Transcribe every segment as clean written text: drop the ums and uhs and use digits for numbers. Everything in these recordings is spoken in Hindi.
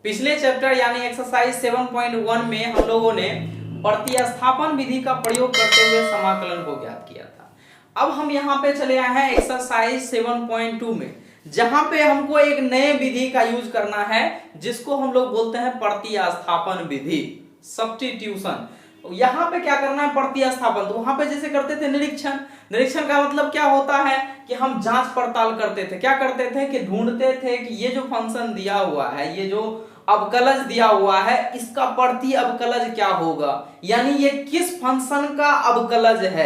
पिछले चैप्टर यानी एक्सरसाइज 7.1 में हम लोगों ने प्रतिस्थापन विधि का प्रयोग करते हुए समाकलन को ज्ञात किया था। अब हम यहाँ पे चले आए हैं एक्सरसाइज 7.2 में, जहां पे हमको एक नए विधि का यूज करना है जिसको हम लोग बोलते हैं प्रतिस्थापन विधि, सब्स्टिट्यूशन। यहाँ पे क्या करना है, प्रतिस्थापन। तो वहां पे जैसे करते थे निरीक्षण, निरीक्षण का मतलब क्या होता है कि हम जांच पड़ताल करते थे। क्या करते थे कि ढूंढते थे कि ये जो फंक्शन दिया हुआ है, ये जो अवकलज दिया हुआ है, इसका प्रति अवकलज क्या होगा, यानी ये किस फंक्शन का अवकलज है,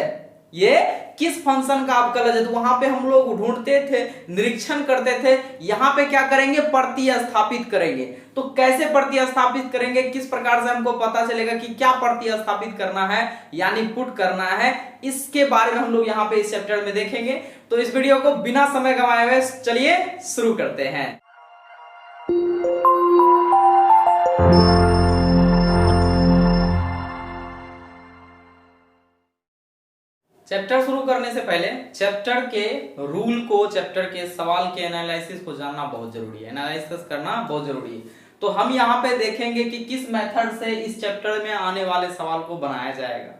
ये किस फंक्शन का अवकलज है। तो वहां पे हम लोग ढूंढते थे, निरीक्षण करते थे। यहां पे क्या करेंगे, प्रतिस्थापित करेंगे। तो कैसे प्रतिस्थापित करेंगे, किस प्रकार से हमको पता चलेगा कि क्या प्रतिस्थापित करना है यानी पुट करना है, इसके बारे में हम लोग यहाँ पे इस चैप्टर में देखेंगे। तो इस वीडियो को बिना समय गंवाए हुए चलिए शुरू करते हैं। चैप्टर शुरू करने से पहले चैप्टर के रूल को, चैप्टर के सवाल के एनालिसिस को जानना बहुत जरूरी है, एनालिसिस करना बहुत जरूरी है। तो हम यहाँ पे देखेंगे कि किस मेथड से इस चैप्टर में आने वाले सवाल को बनाया जाएगा।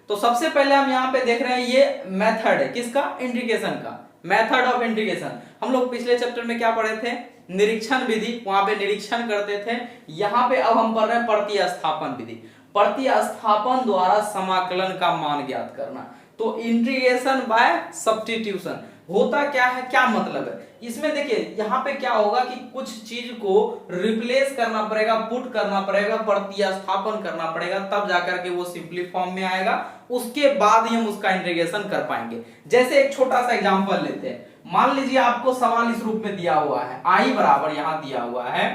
तो सबसे पहले हम यहाँ पे देख रहे हैं ये मेथड है किसका, इंटीग्रेशन का, मेथड ऑफ इंटीग्रेशन। हम लोग पिछले चैप्टर में क्या पढ़े थे, निरीक्षण विधि, वहां पे निरीक्षण करते थे। यहाँ पे अब हम पढ़ रहे हैं प्रतिस्थापन विधि, प्रतिस्थापन द्वारा समाकलन का मान ज्ञात करना। तो इंटीग्रेशन बाय सब्स्टिट्यूशन होता क्या है, क्या मतलब है इसमें, देखिए यहाँ पे क्या होगा कि कुछ चीज को रिप्लेस करना पड़ेगा, पुट करना पड़ेगा, प्रतिस्थापन करना पड़ेगा, तब जाकर के वो सिंपली फॉर्म में आएगा। उसके बाद ही हम उसका इंटीग्रेशन कर पाएंगे। जैसे एक छोटा सा एग्जांपल लेते हैं। मान लीजिए आपको सवाल इस रूप में दिया हुआ है, आई बराबर यहां दिया हुआ है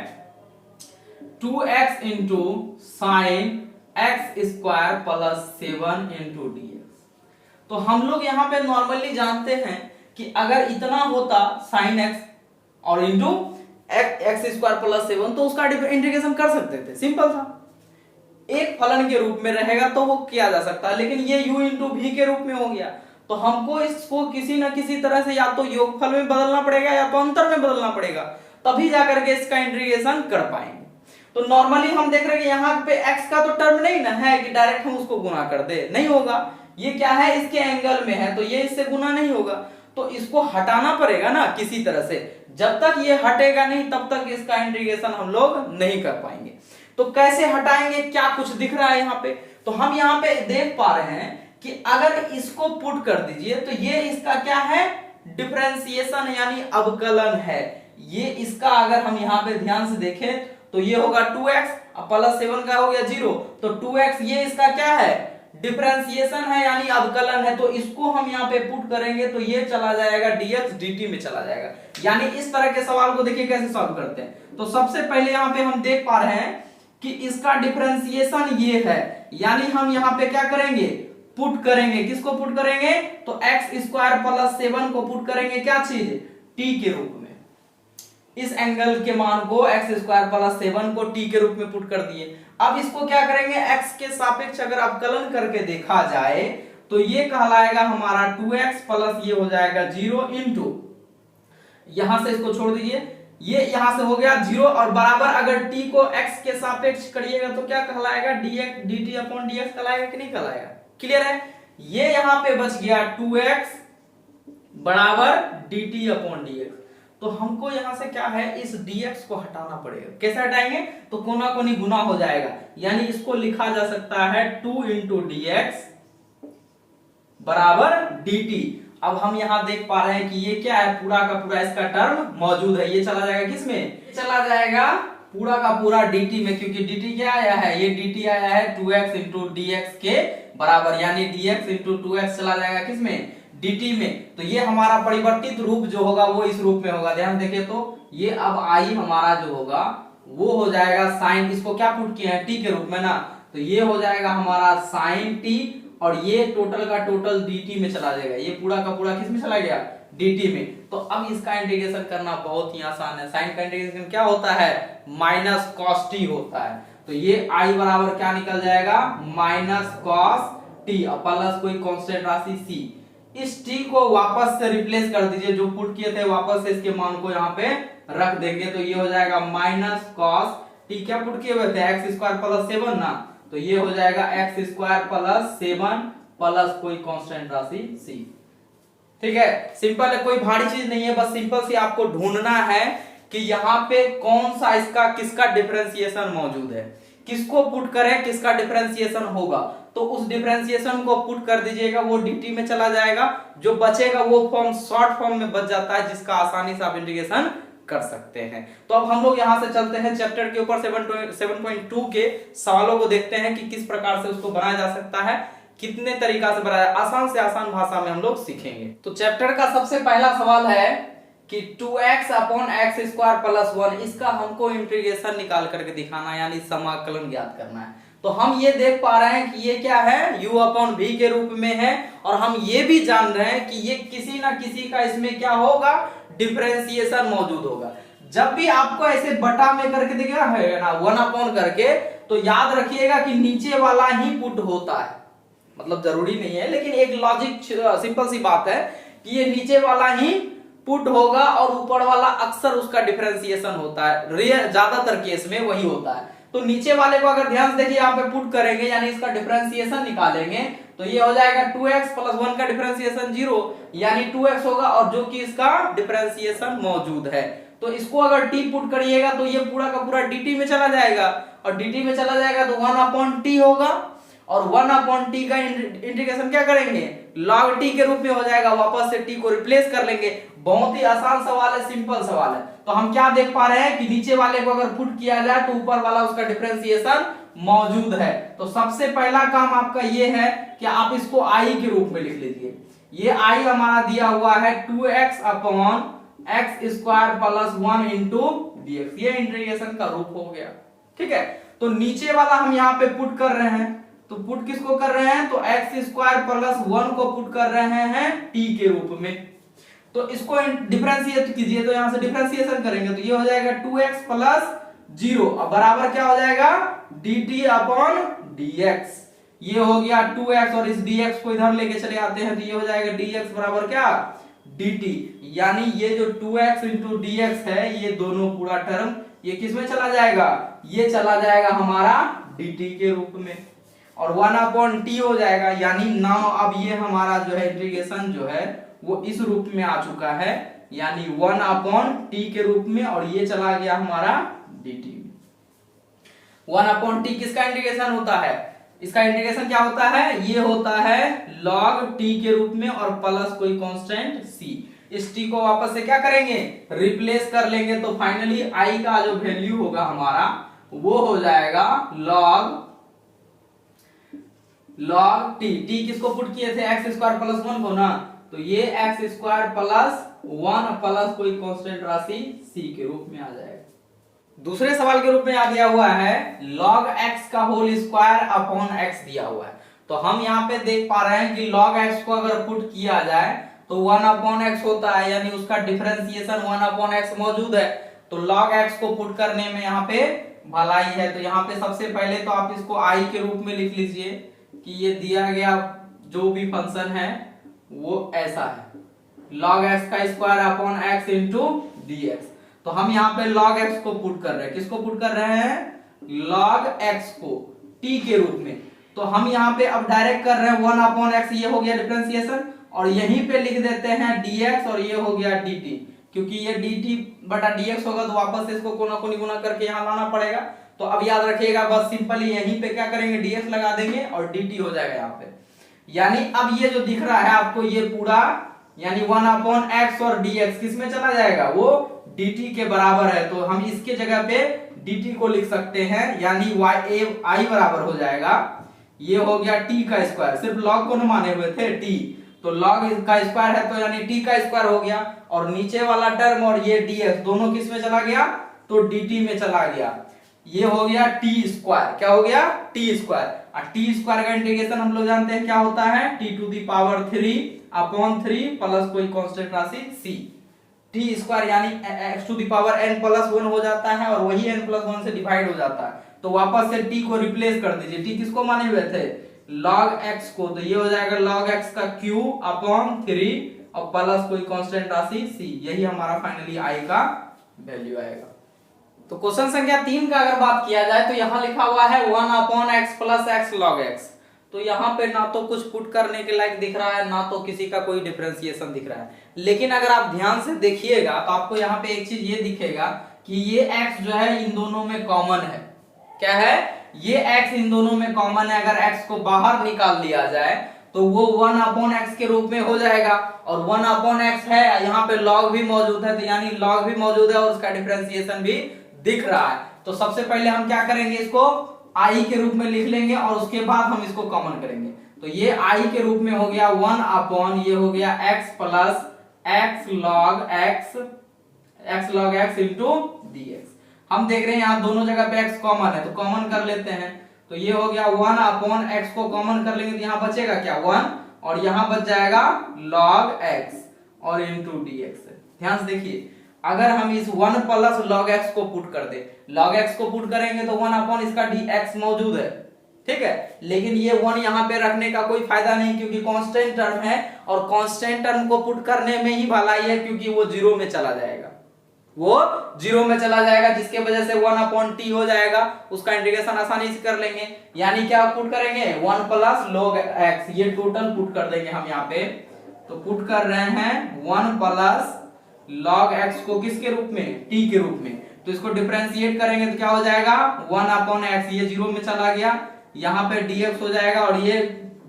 2x into sine x square plus 7 into dx। तो हम लोग यहाँ पे नॉर्मली जानते हैं कि अगर इतना होता साइन x और इंटू x स्क्वायर प्लस 7 तो उसका इंटीग्रेशन कर सकते थे, सिंपल था। एक फलन के रूप में रहेगा तो वो किया जा सकता है, लेकिन ये u इंटू v के रूप में हो गया। तो हमको इसको किसी ना किसी तरह से या तो योगफल में बदलना पड़ेगा या तो अंतर में बदलना पड़ेगा, तभी जाकर के इसका इंटीग्रेशन कर पाएंगे। तो नॉर्मली हम देख रहे हैं कि यहाँ पे x का तो टर्म नहीं ना है कि डायरेक्ट हम उसको गुना कर दे, नहीं होगा। ये क्या है, इसके एंगल में है तो ये इससे गुना नहीं होगा, तो इसको हटाना पड़ेगा ना किसी तरह से। जब तक ये हटेगा नहीं तब तक इसका इंटीग्रेशन हम लोग नहीं कर पाएंगे। तो कैसे हटाएंगे, क्या कुछ दिख रहा है यहाँ पे। तो हम यहाँ पे देख पा रहे हैं कि अगर इसको पुट कर दीजिए तो ये इसका क्या है, डिफरेंशिएशन यानी अवकलन है। ये इसका अगर हम यहाँ पे ध्यान से देखें तो ये होगा 2x प्लस 7 का हो गया 0, तो 2x ये इसका क्या है, डिफरेंशिएशन है यानी अवकलन है। तो इसको हम यहाँ पे पुट करेंगे तो ये चला जाएगा dx dt में चला जाएगा। यानी इस तरह के सवाल को देखिए कैसे सॉल्व करते हैं। तो सबसे पहले यहाँ पे हम देख पा रहे हैं कि इसका डिफरेंशिएशन ये है, यानी हम यहाँ पे क्या करेंगे, पुट करेंगे। किसको पुट करेंगे, तो x स्क्वायर प्लस 7 को पुट करेंगे क्या चीज, t के रूप में। इस एंगल के मान को x स्क्वायर प्लस 7 को t के रूप में पुट कर दिए। अब इसको क्या करेंगे, x के सापेक्ष अगर अवकलन करके देखा जाए तो ये कहलाएगा हमारा 2x प्लस ये हो जाएगा 0 इंटू, यहां से इसको छोड़ दीजिए, ये यहां से हो गया 0 और बराबर अगर t को x के सापेक्ष करिएगा तो क्या कहलाएगा, dx dt अपॉन dx कहलाएगा कि नहीं कहलाएगा, क्लियर है। ये यहां पे बच गया 2x बराबर dt अपॉन dx। तो हमको यहां से क्या है, इस dx को हटाना पड़ेगा। कैसे हटाएंगे, तो कोना कोनी गुना हो जाएगा, यानी इसको लिखा जा सकता है 2 इंटू dx बराबर dt। अब हम यहां देख पा रहे हैं कि ये क्या है, पूरा का पूरा इसका टर्म मौजूद है। ये चला जाएगा किसमें, चला जाएगा पूरा का पूरा dt में, क्योंकि dt क्या आया है, ये dt आया है 2x इंटू dx के बराबर, यानी dx इंटू 2x चला जाएगा किसमें, dt में। तो ये हमारा परिवर्तित रूप जो होगा वो इस रूप में होगा। ध्यान देखिए तो ये अब i हमारा जो होगा वो हो जाएगा साइन, इसको क्या पुट किया है, t के रूप में ना, तो ये हो जाएगा हमारा साइन t और ये टोटल का टोटल dt में चला जाएगा। ये पूरा का पूरा किस में चला गया, dt में। तो अब इसका इंटीग्रेशन करना बहुत ही आसान है। साइन का इंटीग्रेशन क्या होता है, माइनस कॉस t होता है। तो ये i बराबर क्या निकल जाएगा, माइनस कॉस t प्लस कोई कांस्टेंट राशि c। इस t को वापस से रिप्लेस कर दीजिए, जो पुट किए थे वापस से इसके मान को यहाँ पे रख देंगे तो ये हो जाएगा माइनस कॉस टी, क्या पुट किए हुए थे एक्स स्क्वायर प्लस 7 ना, तो ये हो जाएगा एक्स स्क्वायर प्लस 7 प्लस कोई कांस्टेंट राशि सी। ठीक है, सिंपल है, कोई भारी चीज नहीं है, बस सिंपल सी आपको ढूंढना है कि यहाँ पे कौन सा इसका किसका डिफरेंशिएशन मौजूद है, किसको पुट करें किसका डिफरेंशिएशन होगा, तो उस डिफरेंशिएशन को पुट कर दीजिएगा, वो dt में चला जाएगा, जो बचेगा वो फॉर्म शॉर्ट फॉर्म में बच जाता है, जिसका आसानी से आप इंटीग्रेशन कर सकते हैं। तो अब हम लोग यहां से चलते हैं चैप्टर के ऊपर 7.2 के सवालों को देखते हैं कि किस प्रकार से उसको बनाया जा सकता है, कितने तरीका से बनाया, आसान से आसान भाषा में हम लोग सीखेंगे। तो चैप्टर का सबसे पहला सवाल है कि 2x upon x square plus 1, इसका हमको इंटीग्रेशन निकाल करके दिखाना, यानी समाकलन ज्ञात करना है। तो हम ये देख पा रहे हैं कि ये क्या है, u अपॉन v के रूप में है, और हम ये भी जान रहे हैं कि ये किसी ना किसी का इसमें क्या होगा, डिफरेंशिएशन मौजूद होगा। जब भी आपको ऐसे बटा में करके दिखेगा है ना 1 अपॉन करके, तो याद रखिएगा कि नीचे वाला ही पुट होता है, मतलब जरूरी नहीं है, लेकिन एक लॉजिक सिंपल सी बात है कि ये नीचे वाला ही पुट होगा और ऊपर वाला अक्सर उसका डिफरेंशिएशन होता है, रेयर ज्यादातर केस में वही होता है। तो नीचे वाले को अगर ध्यान से देखिए यहाँ पे पुट करेंगे, यानी इसका डिफरेंशिएशन निकालेंगे, तो ये हो जाएगा 2x प्लस 1 का डिफरेंशिएशन 0, यानी 2x होगा, और जो कि इसका डिफरेंशिएशन मौजूद है। तो इसको अगर t पुट करिएगा तो ये पूरा का पूरा dt में चला जाएगा, और dt में चला जाएगा तो 1 अपॉन टी होगा, और 1 अपॉन टी का इंटीग्रेशन क्या करेंगे, log t के रूप में हो जाएगा, वापस से t को रिप्लेस कर लेंगे। बहुत ही आसान सवाल है, सिंपल सवाल है। तो हम क्या देख पा रहे हैं कि नीचे वाले को अगर पुट किया जाए तो ऊपर वाला उसका डिफरेंशिएशन मौजूद है। तो सबसे पहला काम आपका ये है कि आप इसको i के रूप में लिख लीजिए। ये i हमारा दिया हुआ है 2x upon x square plus 1 into dx, ये इंटीग्रेशन का रूप हो गया। ठीक है, तो नीचे वाला हम यहाँ पे पुट कर रहे हैं, तो पुट किसको कर रहे हैं, तो एक्स स्क्वायर प्लस 1 को पुट कर रहे हैं t के रूप में। तो इसको डिफरेंशिएट कीजिए, तो यहां से डिफरेंशिएशन करेंगे तो ये हो जाएगा 2x प्लस 0, अब बराबर क्या हो जाएगा, dt अपॉन dx। ये हो गया 2x, और इस dx को इधर लेके चले आते हैं तो ये हो जाएगा dx बराबर क्या, dt, यानी ये जो 2x इंटू dx है, ये दोनों पूरा टर्म ये किस में चला जाएगा, ये चला जाएगा हमारा dt के रूप में, और 1 अपॉन t हो जाएगा, यानी नाउ अब ये हमारा जो है इंटीग्रेशन जो है वो इस रूप में आ चुका है, यानी 1 अपॉन टी के रूप में, और ये चला गया हमारा dt। 1 अपॉन टी किसका इंटीग्रेशन होता है, इसका इंटीग्रेशन क्या होता है, ये होता है log t के रूप में और प्लस कोई कांस्टेंट c। इस t को वापस से क्या करेंगे, रिप्लेस कर लेंगे, तो फाइनली i का जो वैल्यू होगा हमारा वो हो जाएगा log t किसको पुट किए थे, एक्स स्क्वायर प्लस 1 को ना, तो ये एक्स स्क्वायर प्लस 1 प्लस कोई कांस्टेंट राशि c के रूप में आ जाएगा। दूसरे सवाल के रूप में आ दिया हुआ है log x का होल स्क्वायर अपॉन x दिया हुआ है। तो हम यहाँ पे देख पा रहे हैं कि log x को अगर पुट किया जाए तो 1 अपॉन x होता है, यानी उसका डिफरेंशिएशन 1 अपॉन x मौजूद है। तो log x को पुट करने में यहाँ पे भलाई है। तो यहाँ पे सबसे पहले तो आप इसको i के रूप में लिख लीजिए कि ये दिया गया जो भी फंक्शन है वो ऐसा है, log x का square upon x into dx। तो हम यहाँ पे log x को पुट कर रहे हैं, किसको पुट कर रहे हैं, log x को t के रूप में। तो हम यहाँ पे अब डायरेक्ट कर रहे हैं 1 अपॉन x, ये हो गया डिफरेंशिएशन, और यहीं पे लिख देते हैं dx, और ये हो गया dt, क्योंकि ये dt बटा dx होगा तो वापस से इसको कोना कोनी गुना करके यहाँ लाना पड़ेगा। तो अब याद रखिएगा, बस सिंपली यहीं पे क्या करेंगे, dx लगा देंगे और dt हो जाएगा यहाँ पे। यानी अब ये जो दिख रहा है आपको ये पूरा, यानी 1 अपॉन x और dx किस में चला जाएगा, वो dt के बराबर है। तो हम इसके जगह पे dt को लिख सकते हैं, यानी i बराबर हो जाएगा, ये हो गया t का स्क्वायर, सिर्फ log को न माने हुए थे t, तो log का स्क्वायर है तो यानी t का स्क्वायर हो गया, और नीचे वाला टर्म और ये dx दोनों किस में चला गया, तो dt में चला गया। ये हो गया t स्क्वायर, क्या हो गया, t स्क्वायर। और t स्क्वायर का इंटीग्रेशन हम लोग जानते हैं क्या होता है, t to the power 3 upon 3 plus कोई कांस्टेंट राशि c। t स्क्वायर यानी x to the power n plus 1 हो जाता है, और वही n प्लस 1 से डिवाइड हो जाता है। तो वापस से t को रिप्लेस कर दीजिए, t किसको माने हुए थे, log x को, तो ये हो जाएगा log x का क्यूब अपॉन 3 और प्लस कोई कांस्टेंट राशि c। यही हमारा फाइनली i का वैल्यू आएगा। तो क्वेश्चन संख्या 3 का अगर बात किया जाए तो यहाँ लिखा हुआ है 1/x plus x log x। तो यहाँ पे ना तो कुछ पुट करने के लायक दिख रहा है, ना तो किसी का कोई डिफरेंशिएशन दिख रहा है। लेकिन अगर आप ध्यान से देखिएगा तो आपको यहाँ पे एक चीज ये दिखेगा कि ये x जो है इन दोनों में कॉमन है। क्या है? ये x इन दोनों में कॉमन है। अगर x को बाहर निकाल लिया जाए तो वो 1/x के रूप में हो जाएगा, और 1/x है, यहाँ पे log भी मौजूद है, तो यानी log भी मौजूद है और उसका डिफरेंशिएशन भी दिख रहा है। तो सबसे पहले हम क्या करेंगे, इसको i के रूप में लिख लेंगे और उसके बाद हम इसको कॉमन करेंगे। तो ये i के रूप में हो गया 1/ ये हो गया x plus x log x into dx। हम देख रहे हैं यहाँ दोनों जगह पे x कॉमन है, तो कॉमन कर लेते हैं। तो ये हो गया 1/x को कॉमन कर लेंगे तो यहाँ बचेगा क्या 1, और यहाँ बच जाएगा log x और इंटू dx। ध्यान से देखिए, अगर हम इस 1 प्लस log x को पुट कर दे, log x को पुट करेंगे तो 1/ इसका dx मौजूद है, ठीक है। लेकिन ये 1 यहाँ पे रखने का कोई फायदा नहीं, क्योंकि कांस्टेंट टर्म है और कांस्टेंट टर्म को पुट करने में ही भलाई है, क्योंकि वो 0 में चला जाएगा, वो 0 में चला जाएगा, जिसके वजह से 1/t हो जाएगा। उसका इंटीग्रेशन आसानी से कर लेंगे। यानी क्या पुट करेंगे 1 प्लस log x, ये टोटल पुट कर देंगे हम यहाँ पे। तो पुट कर रहे हैं 1 प्लस log x को किसके रूप में, t के रूप में। तो इसको डिफरेंशिएट करेंगे तो क्या हो जाएगा 1/x, ये 0 में चला गया, यहाँ पे dx हो जाएगा और ये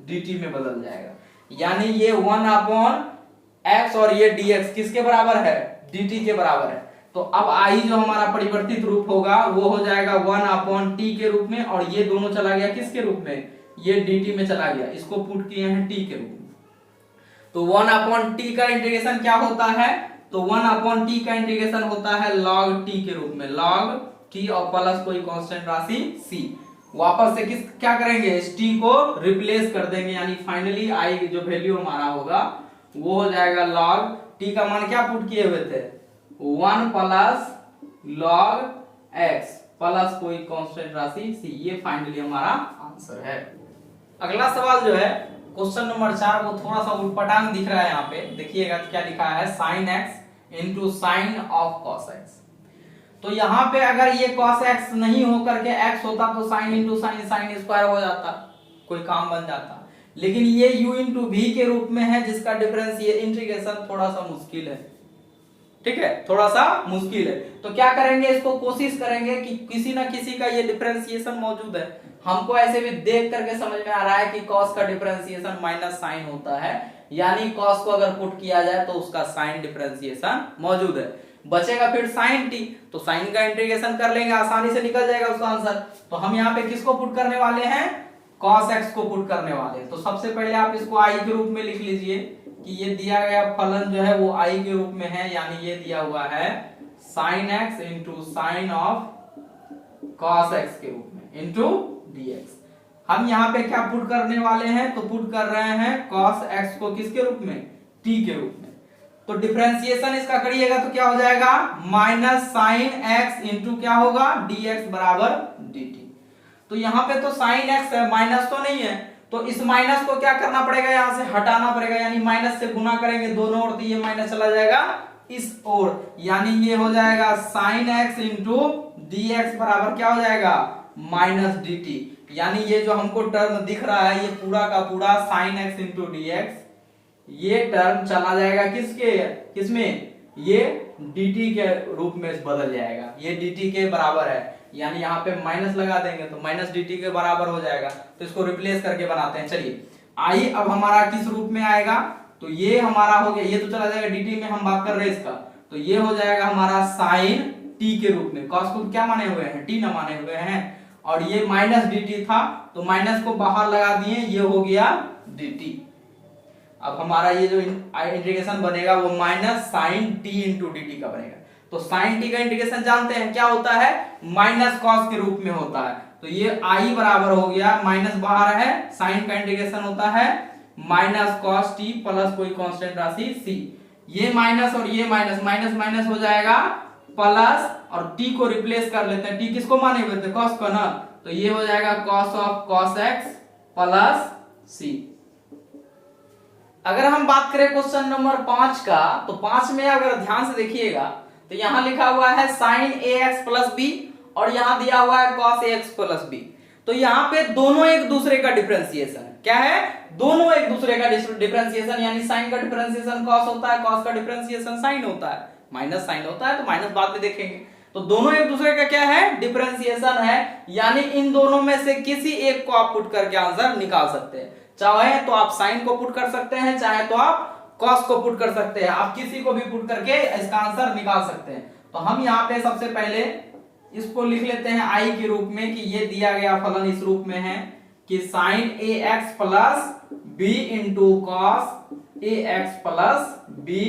dt में बदल जाएगा। यानी ये 1/x और ये dx किसके बराबर है, dt के बराबर है। तो अब i जो हमारा परिवर्तित रूप होगा वो हो जाएगा 1/t के रूप में, और ये दोनों चला गया किसके रूप में, ये dt में चला गया, इसको पुट किए हैं t के रूप में। तो 1/t का इंटीग्रेशन क्या होता है, तो 1/t का इंटीग्रेशन होता है log t के रूप में, log t और प्लस कोई कांस्टेंट राशि c। वापस से क्या करेंगे, इस t को रिप्लेस कर देंगे, यानी फाइनली i जो वैल्यू हमारा होगा वो हो जाएगा log t का मान क्या पुट किए हुए थे 1 प्लस log x प्लस कोई कांस्टेंट राशि c। ये फाइनली हमारा आंसर है। अगला सवाल जो है क्वेश्चन नंबर 4, वो थोड़ा सा उटपटांग दिख रहा है। यहाँ पे देखिएगा क्या लिखा है, sin x into sine of cos x। तो यहाँ पे अगर ये cos x नहीं होकर के x होता तो sin into sine, sine square हो जाता, कोई काम बन जाता। लेकिन ये u इंटू v के रूप में है, जिसका डिफरेंशिएशन इंटीग्रेशन थोड़ा सा मुश्किल है, ठीक है, थोड़ा सा मुश्किल है। तो क्या करेंगे, इसको कोशिश करेंगे कि किसी ना किसी का ये डिफरेंशिएशन मौजूद है। हमको ऐसे भी देख करके समझ में आ रहा है कि cos का डिफरेंशिएशन माइनस साइन होता है, यानी cos को अगर पुट किया जाए तो उसका साइन डिफरेंशिएशन मौजूद है। बचेगा फिर sin t, तो साइन का इंटीग्रेशन कर लेंगे, आसानी से निकल जाएगा उसका आंसर। तो हम यहाँ पे किसको पुट करने वाले हैं, cos x को पुट करने वाले हैं। तो सबसे पहले आप इसको i के रूप में लिख लीजिए कि ये दिया गया फलन जो है वो i के रूप में है, यानी ये दिया हुआ है sin x into sine of cos x के रूप में इंटू dx। हम यहाँ पे क्या पुट करने वाले हैं, तो पुट कर रहे हैं cos x को किसके रूप में, t के रूप में। तो डिफरेंशिएशन इसका करिएगा तो क्या हो जाएगा माइनस साइन x इंटू क्या होगा dx बराबर dt। तो यहाँ पे तो साइन x है, माइनस तो नहीं है, तो इस माइनस को क्या करना पड़ेगा, यहाँ से हटाना पड़ेगा, यानी माइनस से गुना करेंगे दोनों ओर, तो ये माइनस चला जाएगा इस ओर, यानी ये हो जाएगा साइन x इंटू dx बराबर क्या हो जाएगा माइनस dt। यानी ये जो हमको टर्म दिख रहा है ये पूरा का पूरा साइन x इंटू dx, ये टर्म चला जाएगा किसमें, ये dt के रूप में बदल जाएगा, ये dt के बराबर है, यानी यहाँ पे माइनस लगा देंगे तो माइनस dt के बराबर हो जाएगा। तो इसको रिप्लेस करके बनाते हैं। चलिए i अब हमारा किस रूप में आएगा, तो ये हमारा हो गया, ये तो चला जाएगा dt में, हम बात कर रहे हैं इसका, तो ये हो जाएगा हमारा साइन t के रूप में। cos को क्या माने हुए हैं, t ना माने हुए हैं, और ये माइनस dt था तो माइनस को बाहर लगा दिए, ये हो गया dt। अब हमारा ये जो इंटीग्रेशन बनेगा वो minus sine t into dt का बनेगा। तो साइन t का इंटीग्रेशन जानते हैं क्या होता है, माइनस cos के रूप में होता है। तो ये i बराबर हो गया, माइनस बाहर है, साइन का इंटीग्रेशन होता है माइनस cos t प्लस कोई कांस्टेंट राशि c। ये माइनस और ये माइनस, माइनस माइनस हो जाएगा प्लस, और t को रिप्लेस कर लेते हैं, t किसको माने हुए थे cos को ना, तो ये हो जाएगा cos of cos x plus c। अगर हम बात करें क्वेश्चन नंबर 5 का, तो 5 में अगर ध्यान से देखिएगा तो यहाँ लिखा हुआ है sin ax प्लस बी और यहाँ दिया हुआ है cos ax प्लस बी। तो यहाँ पे दोनों एक दूसरे का डिफरेंशिएशन है। क्या है? दोनों एक दूसरे का डिफरेंशिएशन, यानी साइन का डिफरेंशिएशन cos होता है, cos का डिफरेंशिएशन साइन होता है, माइनस साइन होता है, तो माइनस बाद में देखेंगे। तो दोनों एक दूसरे का क्या है? डिफरेंशिएशन है, यानी इन दोनों में से किसी एक को आप पुट करके आंसर निकाल सकते हैं। चाहे तो आप साइन को पुट कर सकते हैं, चाहे तो आप कॉस को पुट कर सकते हैं, आप किसी को भी पुट करके इसका आंसर निकाल सकते हैं। तो हम यहाँ पे सबसे पहले इसको लिख लेते हैं आई के रूप में कि ये दिया गया फलन इस रूप में है कि sine a x plus b into cos a x plus b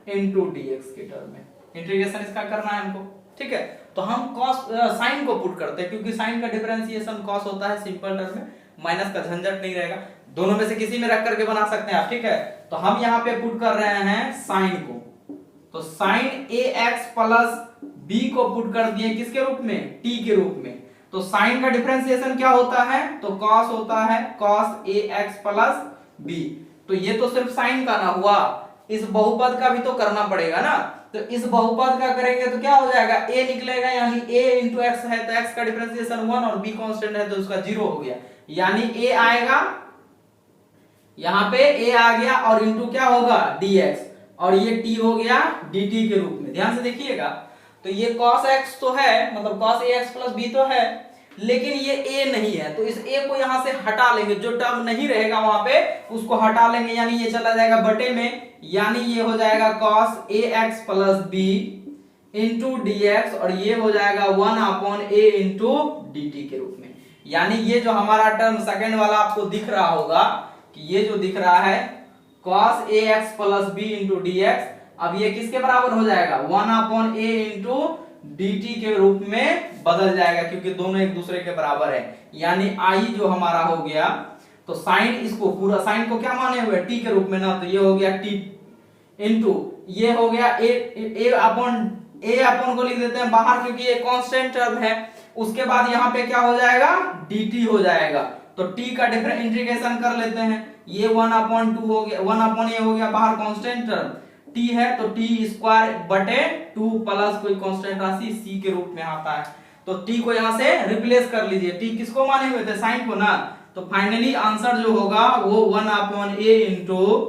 into d x के टर्म में इंटीग्रेशन इसका करना है हमको। ठीक है, तो हम कॉस साइन को पुट करते हैं क्योंकि साइन का डिफरेंशिएशन कॉस होता है सिंपल टर्म में, माइनस का झंझट नहीं रहेगा, दोनों में से किसी में रख करके बना सकते हैं आप। ठीक है, तो हम यहाँ पे पुट कर रहे हैं साइन को, तो sign a x plus B को पुट कर दिए किसके रूप में? टी के रूप में। तो साइन का डिफरेंशिएशन क्या होता है? तो कॉस होता है, cos a x plus B. तो ये तो सिर्फ साइन का ना हुआ, इस बहुपद का भी तो करना पड़ेगा ना। तो इस बहुपद का करेंगे तो क्या हो जाएगा? a निकलेगा, यानी a इंटू एक्स है तो x का डिफरेंशिएशन 1 और b कांस्टेंट है तो उसका 0 हो गया, यानी a आएगा, यहाँ पे a आ गया और इंटू क्या होगा? dx, और ये t हो गया dt के रूप में। ध्यान से देखिएगा, तो ये cos x तो है, मतलब cos ax प्लस b तो है, लेकिन ये a नहीं है, तो इस a को यहां से हटा लेंगे, जो टर्म नहीं रहेगा वहां पे उसको हटा लेंगे, यानी ये चला जाएगा बटे में, यानी ये हो जाएगा cos ax plus b into dx, और ये हो जाएगा 1 अपॉन a इंटू dt के रूप में। यानी ये जो हमारा टर्म सेकंड वाला आपको दिख रहा होगा कि ये जो दिख रहा है cos ax plus b into dx, अब ये किसके बराबर हो जाएगा? 1 अपॉन a इंटू dt के रूप में बदल जाएगा, क्योंकि दोनों एक दूसरे के बराबर है, यानी i जो हमारा हो गया, तो साइन इसको पूरा साइन को क्या माने हुए? t के रूप में ना, तो ये हो गया t इंटू ये हो गया a अपॉन को लिख देते हैं बाहर क्योंकि ये कांस्टेंट टर्म है। उसके बाद यहाँ पे क्या हो जाएगा? dt हो जाएगा, तो t का डिफरेंट इंटीग्रेशन कर लेते हैं, ये 1 अपॉन 2 हो गया, 1 अपॉन ये हो गया बाहर कांस्टेंट टर्म, t है तो t स्क्वायर बटे 2 प्लस कोई कांस्टेंट राशि c के रूप में आता है, तो t को यहां से रिप्लेस कर लीजिए। t किसको माने हुए थे? साइन को ना, तो फाइनली आंसर जो होगा वो 1 अपॉन a इंटू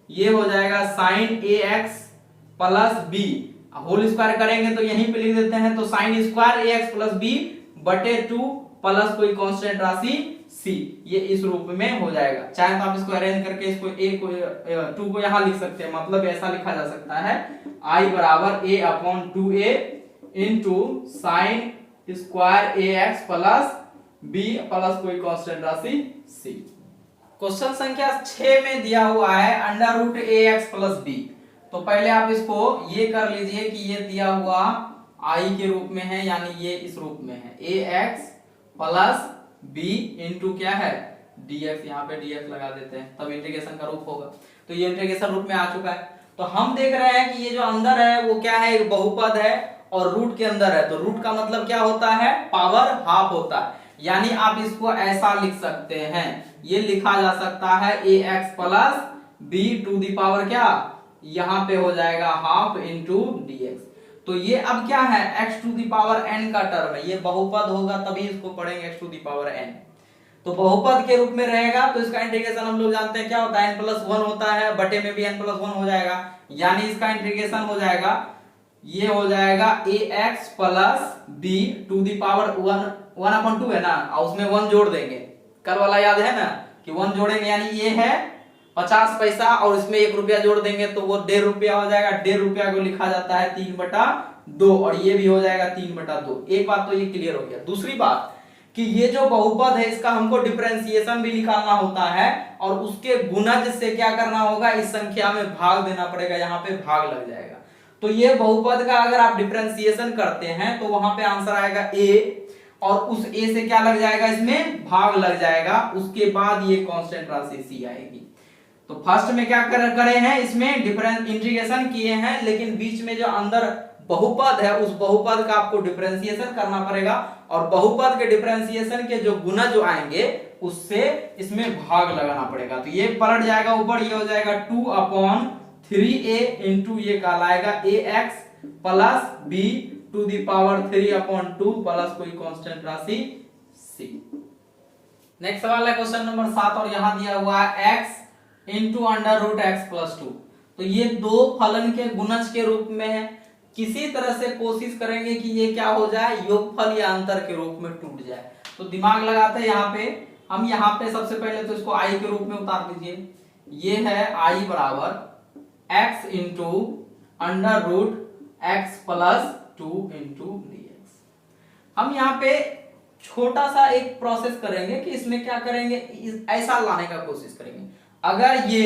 ये हो जाएगा sine a x plus b, whole square करेंगे तो यहीं पे लिख देते हैं, तो sine square a x plus b बटे 2 प्लस कोई कांस्टेंट राशि c, ये इस रूप में हो जाएगा। चाहे तो आप इसको अरेंज करके इसको a को 2 को यहां लिख सकते हैं, मतलब ऐसा लिखा जा सकता है i बराबर a upon 2a into sine square a x plus b plus कोई कांस्टेंट राशि c। क्वेश्चन संख्या 6 में दिया हुआ है अंडर रूट ए एक्स प्लस बी। तो पहले आप इसको ये कर लीजिए कि ये दिया हुआ i के रूप में है, यानी ये इस रूप में है a x plus b into क्या है? dx, यहाँ पे dx लगा देते हैं, तब इंटीग्रेशन का रूप होगा। तो ये इंटीग्रेशन रूप में आ चुका है। तो हम देख रहे हैं कि ये जो अंदर है वो क्या है? एक बहुपद है और रूट के अंदर है, तो रूट का मतलब क्या होता है? पावर हाफ होता है, यानी आप इसको ऐसा लिख सकते हैं, ये लिखा जा सकता है a x plus b to the power क्या? यहाँ पे हो जाएगा हाफ इंटू dx। तो ये अब क्या है? x to the power n का टर्म है, ये बहुपद होगा तभी इसको पढ़ेंगे x to the power n, तो बहुपद के रूप में रहेगा, तो इसका इंटीग्रेशन हम लोग जानते हैं क्या होता है? n+1 होता है, बटे में भी n+1 हो जाएगा, यानी इसका इंटीग्रेशन हो जाएगा, ये हो जाएगा ax plus b to the power 1/2 है ना, और उसमें 1 जोड़ देंगे, कल वाला याद है ना कि 1 जोड़ेंगे, यानी ये है 50 पैसा और इसमें 1 रुपया जोड़ देंगे तो वो 1.5 रुपया हो जाएगा। 1.5 रुपया को लिखा जाता है 3/2 और ये भी हो जाएगा 3/2। एक बात तो ये क्लियर हो गया। दूसरी बात कि ये जो बहुपद है इसका हमको डिफरेंशिएशन भी निकालना होता है और उसके गुणज से क्या करना होगा? इस संख्या में भाग देना पड़ेगा, यहाँ पे भाग लग जाएगा। तो ये बहुपद का अगर आप डिफरेंशिएशन करते हैं तो वहां पे आंसर आएगा a, और उस a से क्या लग जाएगा? इसमें भाग लग जाएगा, उसके बाद ये कांस्टेंट राशि c आएगी। तो फर्स्ट में क्या करे हैं? इसमें डिफरेंस इंटीग्रेशन किए हैं, लेकिन बीच में जो अंदर बहुपद है उस बहुपद का आपको डिफरेंशिएशन करना पड़ेगा, और बहुपद के डिफरेंशिएशन के जो गुना जो आएंगे उससे इसमें भाग लगाना पड़ेगा। तो ये पलट जाएगा ऊपर, ये हो जाएगा 2/3a इंटू ये कहलाएगा ax plus b to the power 3/2 plus कोई कांस्टेंट राशि c। नेक्स्ट सवाल है क्वेश्चन नंबर 7 और यहां दिया हुआ है x into under root x plus 2। तो ये दो फलन के गुणज के रूप में है, किसी तरह से कोशिश करेंगे कि ये क्या हो जाए, योगफल या अंतर के रूप में टूट जाए। तो दिमाग लगाते हैं यहाँ पे, हम यहाँ पे सबसे पहले तो इसको i के रूप में उतार दीजिए। ये है i बराबर x into under root x plus 2 into dx। हम यहाँ पे छोटा सा एक प्रोसेस करेंगे कि इसमें क्या करेंगे, ऐसा लाने का कोशिश करेंगे। अगर ये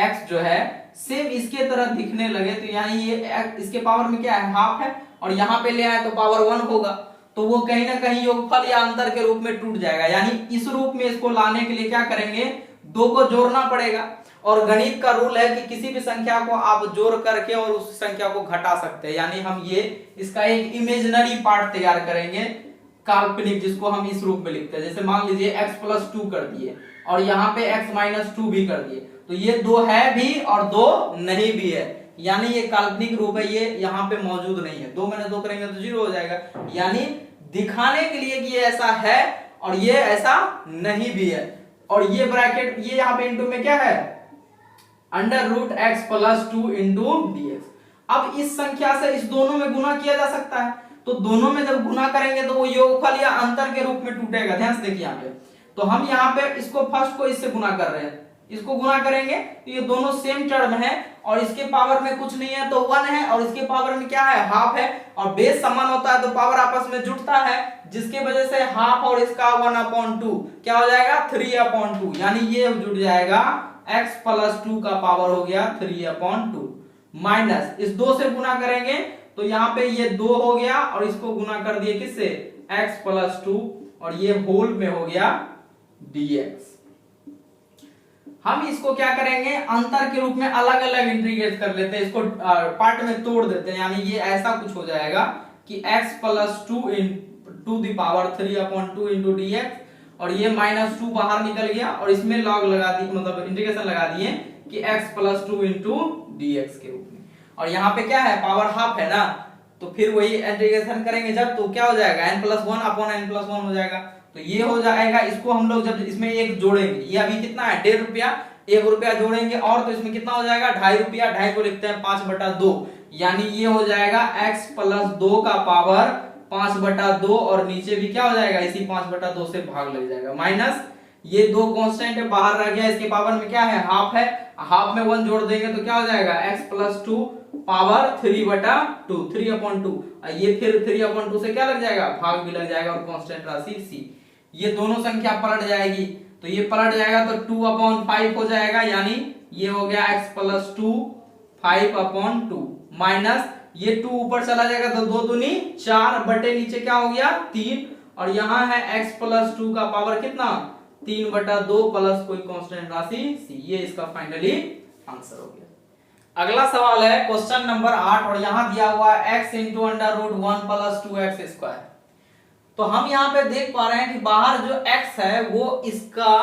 x जो है सेम इसके तरह दिखने लगे तो यानी ये इसके पावर में क्या है, हाफ है, और यहाँ पे ले आए तो पावर 1 होगा, तो वो कहीं ना कहीं योगफल या अंतर के रूप में टूट जाएगा। यानी इस रूप में इसको लाने के लिए क्या करेंगे, दो को जोड़ना पड़ेगा। और गणित का रूल है कि किसी भी संख्या को आप जोड़ करके और उस संख्या को घटा सकते हैं। यानी हम ये इसका एक इमेजिनरी पार्ट तैयार करेंगे, काल्पनिक, जिसको हम इस रूप में लिखते हैं। जैसे मान लीजिए x प्लस 2 कर दिए और यहाँ पे x माइनस 2 भी कर दिए, तो ये दो है भी और दो नहीं भी है, यानी ये काल्पनिक रूप है, ये यहाँ पे मौजूद नहीं है। 2 में 2 करेंगे तो 0 हो जाएगा। यानी दिखाने के लिए कि ये ऐसा है और ये ऐसा नहीं भी है। और ये ब्रैकेट, ये यहाँ पे इनटू में क्या है, under root x plus 2 into dx। अब इस संख्या से इस दोनों में गुना किया जा सकता है, तो दोनों में जब गुना करेंगे तो वो योगफल या अंतर के रूप में टूटेगा। ध्यान से देखिए यहाँ पे, तो हम यहाँ पे इसको फर्स्ट को इससे गुना कर रहे हैं, इसको गुना करेंगे तो ये दोनों सेम टर्म है और इसके पावर में कुछ नहीं है तो 1 है और इसके पावर में क्या है, हाफ है, और बेस समान होता है तो पावर आपस में जुड़ता है, जिसके वजह से हाफ और इसका 1/2 क्या हो जाएगा, 3/2। यानी ये जुड़ जाएगा x प्लस 2 का पावर हो गया 3/2 माइनस इस 2 से गुना करेंगे तो यहाँ पे ये 2 हो गया और इसको गुना कर दिए किससे, x प्लस 2, और ये होल में हो गया dx। हम इसको क्या करेंगे, अंतर के रूप में अलग अलग इंटीग्रेट कर लेते हैं, इसको पार्ट में तोड़ देते हैं। यानी ये ऐसा कुछ हो जाएगा कि x plus 2 to the power 3/2 into dx, और ये माइनस 2 बाहर निकल गया और इसमें लॉग लगा दी, मतलब इंटीग्रेशन लगा दिए कि x प्लस 2 इंटू dx के रूप में। और यहाँ पे क्या है, पावर हाफ है ना, तो फिर वही इंटीग्रेशन करेंगे जब, तो क्या हो जाएगा, n+1/n+1 हो जाएगा। तो ये हो जाएगा, इसको हम लोग जब इसमें एक जोड़ेंगे, ये अभी कितना है, 1.5 रुपया, 1 रुपया जोड़ेंगे और तो इसमें कितना हो जाएगा, 2.5 रुपया, 2.5 को लिखते हैं 5/2, यानी ये हो जाएगा x प्लस 2 का पावर 5/2, और नीचे भी क्या हो जाएगा, इसी 5/2 से भाग लग जाएगा, माइनस ये 2 कांस्टेंट है बाहर रह गया, इसके पावर में क्या है, हाफ है, हाफ में 1 जोड़ देंगे तो क्या हो जाएगा, x प्लस 2 पावर 3/2, ये फिर 3/2 से क्या लग जाएगा, भाग भी लग जाएगा और कांस्टेंट राशि c। ये दोनों संख्या पलट जाएगी, तो ये पलट जाएगा तो 2/5 हो जाएगा, यानी ये हो गया x प्लस 2 5/2 माइनस ये 2 ऊपर चला जाएगा तो 2 दूनी 4 बटे नीचे क्या हो गया 3, और यहाँ है x प्लस 2 का पावर कितना 3/2 प्लस कोई कांस्टेंट राशि c। ये इसका फाइनली आंसर हो गया। अगला सवाल है क्वेश्चन नंबर 8 और यहाँ दिया हुआ है x into under root 1 plus 2x square. तो हम यहाँ पे देख पा रहे हैं कि बाहर जो x है वो इसका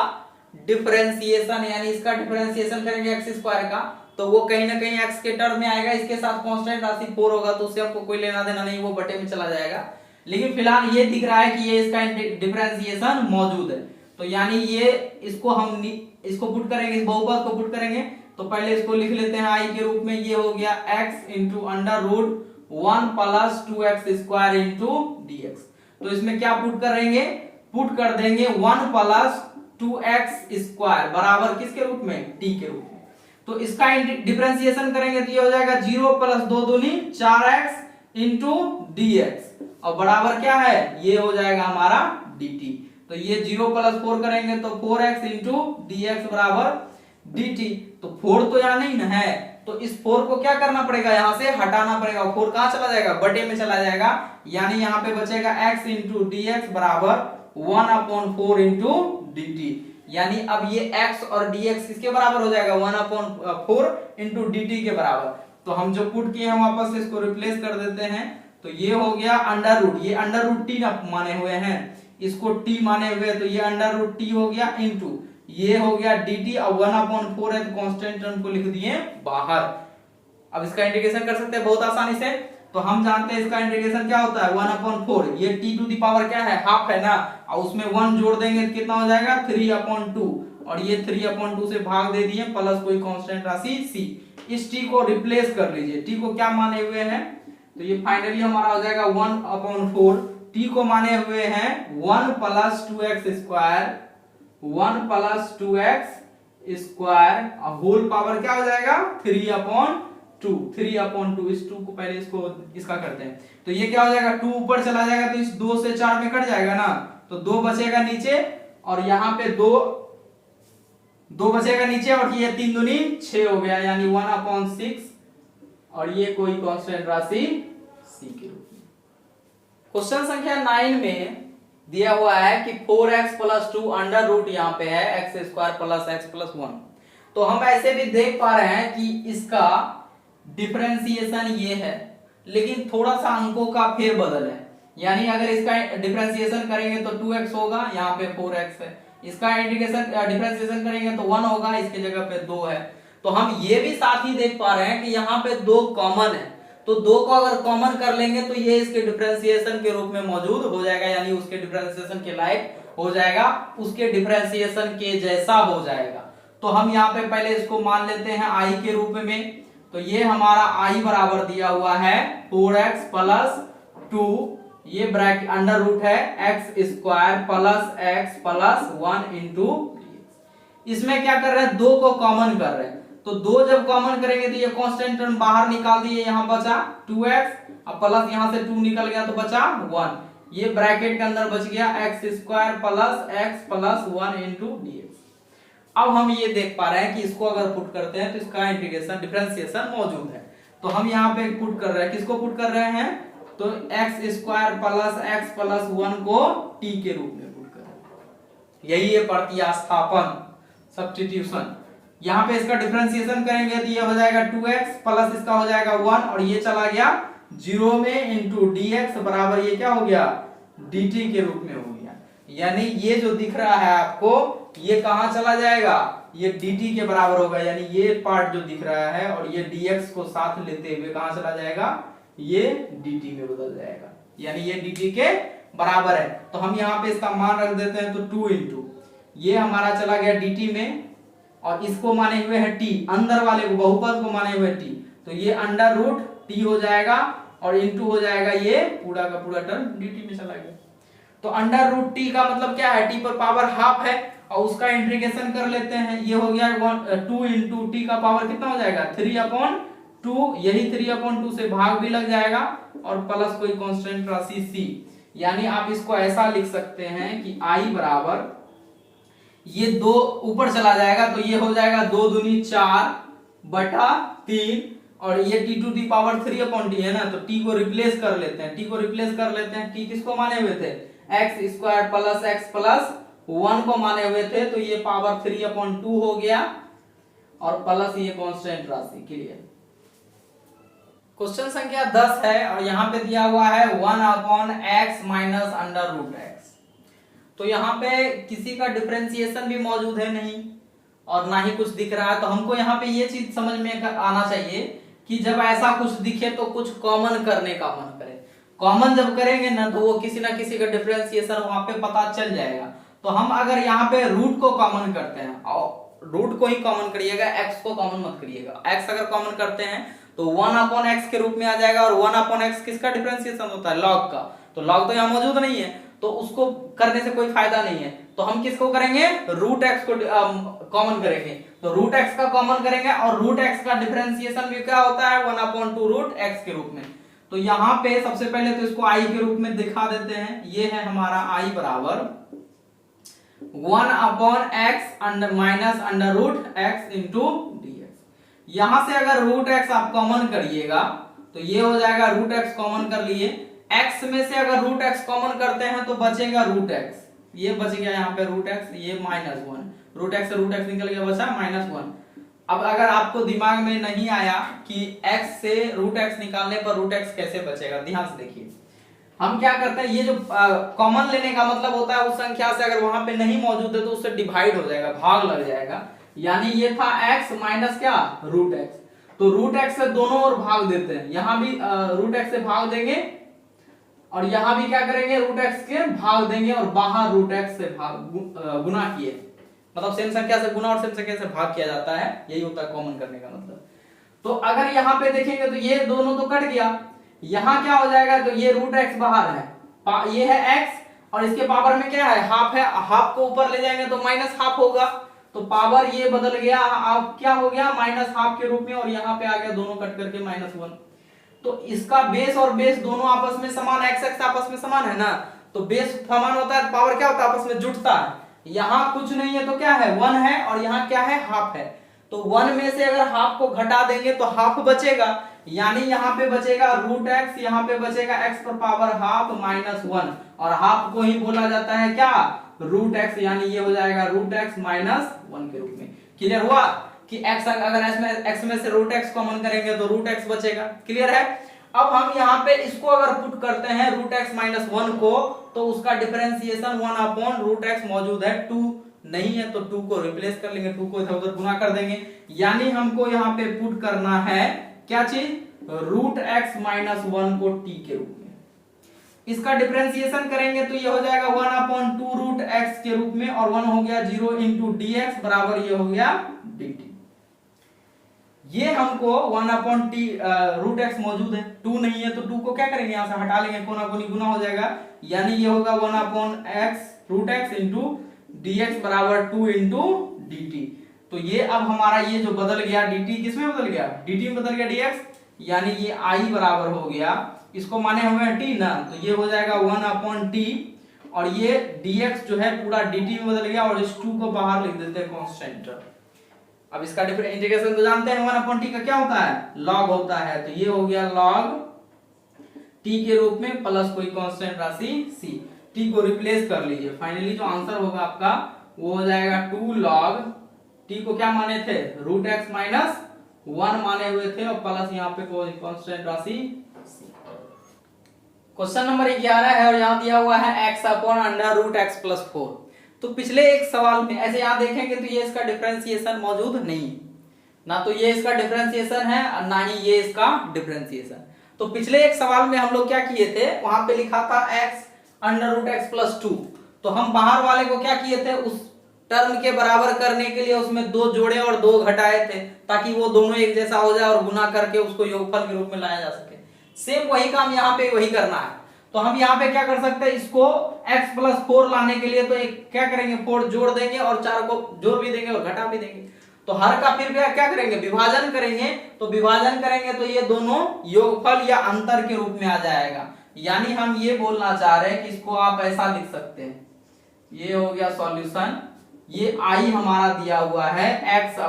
डिफरेंशिएशन, यानी इसका डिफरेंशिएशन करेंगे x स्क्वायर का, तो वो कहीं ना कहीं x के टर्म में आएगा, इसके साथ कांस्टेंट राशि 4 होगा तो उससे हमको कोई लेना देना नहीं, वो बटे में चला जाएगा। लेकिन फिलहाल ये दिख रहा है कि ये इसका डिफरेंशिएशन मौजूद है, तो यानी ये इसको हम इसको पुट करेंगे, इस बहुपद को पुट करेंगे, तो पहले इसको लिख लेते हैं i के रूप में, ये हो गया x into under root 1 plus 2x square into dx। तो इसमें क्या पुट करेंगे, पुट कर देंगे 1 प्लस 2x स्क्वायर बराबर किसके रूप में, t के रूप में। तो इसका डिफरेंशिएशन करेंगे तो ये हो जाएगा 0 प्लस 2 दूनी 4x इंटू dx, और बराबर क्या है, ये हो जाएगा हमारा dt। तो ये 0 प्लस 4 करेंगे तो 4x इंटू dx बराबर dt। तो 4 तो यहाँ नहीं ना है, तो इस 4 को क्या करना पड़ेगा, यहाँ से हटाना पड़ेगा, 4 कहाँ चला जाएगा, बटे में चला जाएगा, यानी यहाँ पे बचेगा x इंटू dx बराबर 1/4 इंटू dt। यानी अब ये x और dx किसके बराबर हो जाएगा, 1/4 इंटू dt के बराबर। तो हम जो पुट किए हैं वापस से इसको रिप्लेस कर देते हैं, तो ये हो गया अंडर रूट, ये अंडर रूट t माने हुए हैं, इसको t माने हुए, तो ये अंडर रूट t हो गया इंटू ये हो गया dt, और 1/4 है तो कांस्टेंट टर्म को लिख दिए बाहर। अब इसका इंटीग्रेशन कर सकते हैं बहुत आसानी से, तो हम जानते हैं इसका इंटीग्रेशन क्या होता है 1/4। ये t टू द पावर क्या है हाफ है ना, और उसमें 1 जोड़ देंगे तो कितना हो जाएगा 3/2, और ये 3/2 से भाग दे दिए प्लस कोई कांस्टेंट राशि c। इस t को रिप्लेस कर लीजिए, t को क्या माने हुए हैं, तो ये फाइनली हमारा हो जाएगा 1/4। t को माने हुए हैं 1 + 2x square, 1 + 2x square whole power क्या हो जाएगा 3/2। 3/2 इस 2 को पहले इसका करते हैं, तो ये क्या हो जाएगा 2 ऊपर चला जाएगा तो इस 2 से 4 में कट जाएगा ना, तो 2 बचेगा नीचे, और यहाँ पे 2 बचेगा नीचे, और ये 3 दूनी 6 हो गया, यानी 1/6, और ये कोई कांस्टेंट राशि c के रूप में। क्वेश्चन संख्या 9 में दिया हुआ है कि 4x + 2 अंडर रूट यहाँ पे है x² + x + 1। तो हम ऐसे भी देख पा रहे हैं कि इसका डिफरेंशिएशन ये है, लेकिन थोड़ा सा अंकों का फेरबदल है, यानी अगर इसका डिफरेंशिएशन करेंगे तो 2x होगा, यहाँ पे 4x है, इसका इंटीग्रेशन डिफरेंशिएशन करेंगे तो 1 होगा, इसके जगह पे 2 है। तो हम ये भी साथ ही देख पा रहे हैं कि यहाँ पे 2 कॉमन है, तो 2 को अगर कॉमन कर लेंगे तो ये इसके डिफरेंशिएशन के रूप में मौजूद हो जाएगा, यानी उसके डिफरेंशिएशन के लायक हो जाएगा, उसके डिफरेंशिएशन के जैसा हो जाएगा। तो हम यहाँ पे पहले इसको मान लेते हैं i के रूप में, तो ये हमारा i बराबर दिया हुआ है 4x + 2, ये ब्रैकेट अंडर रूट है x² + x + 1 × इसमें क्या कर रहे हैं 2 को कॉमन कर रहे हैं, तो 2 जब कॉमन करेंगे तो ये कांस्टेंट टर्म बाहर निकाल दिए, यहाँ बचा 2x, अब प्लस यहाँ से 2 निकल गया तो बचा 1, ये ब्रैकेट के अंदर बच गया x² + x + 1 × dx। अब हम ये देख पा रहे हैं कि इसको अगर पुट करते हैं तो इसका इंटीग्रेशन डिफरेंशिएशन मौजूद है, तो हम यहाँ पे पुट कर रहे हैं, किसको पुट कर रहे हैं, तो x² + x + 1 को t के रूप में पुट कर रहे हैं, यही है प्रतिस्थापन सब्स्टिट्यूशन। यहाँ पे इसका डिफरेंशिएशन करेंगे तो ये हो जाएगा 2x प्लस इसका हो जाएगा 1, और ये चला गया 0 में इंटू dx बराबर ये क्या हो गया dt के रूप में हो गया, यानी ये जो दिख रहा है आपको ये कहां चला जाएगा, ये dt के बराबर होगा, यानी ये पार्ट जो दिख रहा है और ये dx को साथ लेते हुए कहां चला जाएगा, ये dt में बदल जाएगा, यानी ये dt के बराबर है। तो हम यहाँ पे इसका मान रख देते हैं, तो 2 इंटू ये हमारा चला गया dt में, और इसको माने हुए है t, अंदर वाले को बहुपद को माने हुए t, तो ये अंडर रूट t हो जाएगा, और इंटू हो जाएगा ये पूरा का पूरा टर्म dt में चला गया। तो अंडर रूट t का मतलब क्या है, t पर पावर हाफ है, और उसका इंटीग्रेशन कर लेते हैं, ये हो गया 2 इंटू t का पावर कितना हो जाएगा 3/2, यही 3/2 से भाग भी लग जाएगा, और प्लस कोई कांस्टेंट राशि c, यानी आप इसको ऐसा लिख सकते हैं कि i बराबर ये 2 ऊपर चला जाएगा तो ये हो जाएगा 2 दूनी 4/3, और ये t to the power 3/t है ना, तो t को रिप्लेस कर लेते हैं, t किसको माने हुए थे x² + x + 1 को माने हुए थे, तो ये पावर 3/2 हो गया, और प्लस ये कांस्टेंट राशि। क्लियर। क्वेश्चन संख्या 10 है, और यहाँ पे दिया हुआ है 1/x - अंडर रूट x। तो यहाँ पे किसी का डिफरेंशिएशन भी मौजूद है नहीं, और ना ही कुछ दिख रहा है, तो हमको यहाँ पे ये चीज समझ में आना चाहिए कि जब ऐसा कुछ दिखे तो कुछ कॉमन करने का मन करे, कॉमन जब करेंगे ना तो वो किसी ना किसी का डिफरेंशिएशन वहां पे पता चल जाएगा। तो हम अगर यहाँ पे रूट को कॉमन करते हैं, और रूट को ही कॉमन करिएगा, x को कॉमन मत करिएगा, x अगर कॉमन करते हैं तो 1/x के रूप में आ जाएगा, और 1/x किसका डिफरेंशिएशन होता है लॉग का, तो लॉग तो यहाँ मौजूद नहीं है, तो उसको करने से कोई फायदा नहीं है, तो हम किसको करेंगे रूट x को कॉमन करेंगे, तो रूट x का कॉमन करेंगे, और रूट x का डिफरेंशिएशन भी क्या होता है 1/2 रूट x के रूप में। तो यहाँ पे सबसे पहले तो इसको i के रूप में दिखा देते हैं, ये है हमारा i बराबर 1/x under root x into dx। यहां से अगर रूट x आप कॉमन करिएगा तो ये हो जाएगा रूट x कॉमन कर लिए, x में से अगर रूट x कॉमन करते हैं तो बचेगा रूट x, ये बच गया यहाँ पे रूट x, ये -1, रूट x से रूट x निकल गया, बचा -1। अब अगर आपको दिमाग में नहीं आया कि x से रूट x निकालने पर रूट x कैसे बचेगा, ध्यान से देखिए, हम क्या करते हैं, ये जो कॉमन लेने का मतलब होता है उस संख्या से अगर वहां पे नहीं मौजूद है तो उससे डिवाइड हो जाएगा, भाग लग जाएगा, यानी ये था x माइनस क्या रूट x, तो रूट एक्स से दोनों ओर भाग देते हैं, यहां भी रूट एक्स से भाग देंगे और यहां भी क्या करेंगे, रूट एक्स के भाग देंगे और बाहर रूट एक्स से भाग गुना किए, मतलब सेम संख्या से गुना और सेम संख्या से भाग किया जाता है, यही होता है कॉमन करने का मतलब। तो अगर यहाँ पे देखेंगे तो ये दोनों तो कट गया, यहाँ क्या हो जाएगा, तो ये रूट एक्स बाहर है, ये है एक्स और इसके पावर में क्या है, हाफ है, हाफ को ऊपर ले जाएंगे तो माइनस हाफ होगा, तो पावर ये बदल गया, अब क्या हो गया माइनस हाफ के रूप में, और यहाँ पे आ गया दोनों कट करके -1। तो इसका बेस और बेस दोनों आपस में समान, एक्स एक्स आपस में समान है ना, तो बेस समान होता है, पावर क्या होता है, आपस में जुटता है। यहाँ कुछ नहीं है तो क्या है, 1 है, और यहाँ क्या है, हाफ है, तो 1 में से अगर हाफ को घटा देंगे तो हाफ बचेगा, यानी यहाँ पे बचेगा रूट एक्स, यहाँ पे बचेगा एक्स पर पावर हाफ -1, और हाफ को ही बोला जाता है क्या, रूट एक्स, यानी ये हो जाएगा रूट एक्स -1 के रूप में। क्लियर हुआ कि x अगर x में से रूट एक्स कॉमन करेंगे तो रूट एक्स बचेगा। क्लियर है। अब हम यहाँ पे इसको अगर पुट करते हैं रूट एक्स -1 को, तो उसका डिफरेंशिएशन 1/√x मौजूद है, 2 नहीं है तो 2 को रिप्लेस कर लेंगे, 2 को इधर उधर गुना कर देंगे, यानी हमको यहाँ पे पुट करना है क्या चीज, रूट एक्स -1 को t के रूप में। इसका डिफरेंशिएशन करेंगे तो ये हो जाएगा 1/2√x के रूप में, और 1 हो गया 0 × dx बराबर ये हो गया dt। ये हमको 1/√x मौजूद है, 2 नहीं है तो 2 को क्या करेंगे, यहां से हटा लेंगे, कोना कोनी गुना हो जाएगा, यानी ये होगा 1/√x × dx बराबर 2 × dt। तो ये अब हमारा ये जो बदल गया dt, किसमें बदल गया, dt में बदल गया dx, यानी ये I बराबर हो गया, इसको माने हुए हैं t ना, तो ये हो जाएगा 1/t, और ये dx जो है पूरा dt में बदल गया, और इस 2 को बाहर लिख देते हैं कांस्टेंट। अब इसका इंटीग्रेशन तो जानते हैं 1/t का क्या होता है, log होता है, तो ये हो गया log t के रूप में प्लस कोई कांस्टेंट राशि c, t को रिप्लेस कर लीजिए, फाइनली जो आंसर होगा आपका वो हो जाएगा 2 log t को क्या माने थे, रूट एक्स -1 माने हुए थे, और प्लस यहाँ पे कोई कांस्टेंट राशि c। क्वेश्चन नंबर 11 है और यहाँ दिया हुआ है x/√x + 4। तो पिछले एक सवाल में ऐसे यहाँ देखेंगे तो ये इसका डिफरेंशिएशन मौजूद नहीं है, ना तो ये इसका डिफरेंशिएशन है और ना ही ये इसका डिफरेंशिएशन। तो पिछले एक सवाल में हम लोग क्या किए थे, वहां पे लिखा था x/√x + 2, तो हम बाहर वाले को क्या किए थे, उस टर्म के बराबर करने के लिए उसमें 2 जोड़े और 2 घटाए थे, ताकि वो दोनों एक जैसा हो जाए और गुना करके उसको योगफल के रूप में लाया जा सके। सेम वही काम यहाँ पे वही करना है, तो हम यहाँ पे क्या कर सकते हैं, इसको x + 4 लाने के लिए तो एक क्या करेंगे, 4 जोड़ देंगे और 4 को जोड़ भी देंगे और घटा भी देंगे, तो हर का फिर क्या करेंगे, विभाजन करेंगे, तो विभाजन करेंगे तो ये दोनों योगफल या अंतर के रूप में आ जाएगा, यानी हम ये बोलना चाह रहे हैं कि इसको आप ऐसा लिख सकते हैं, ये हो गया सॉल्यूशन, ये I हमारा दिया हुआ है x/1√x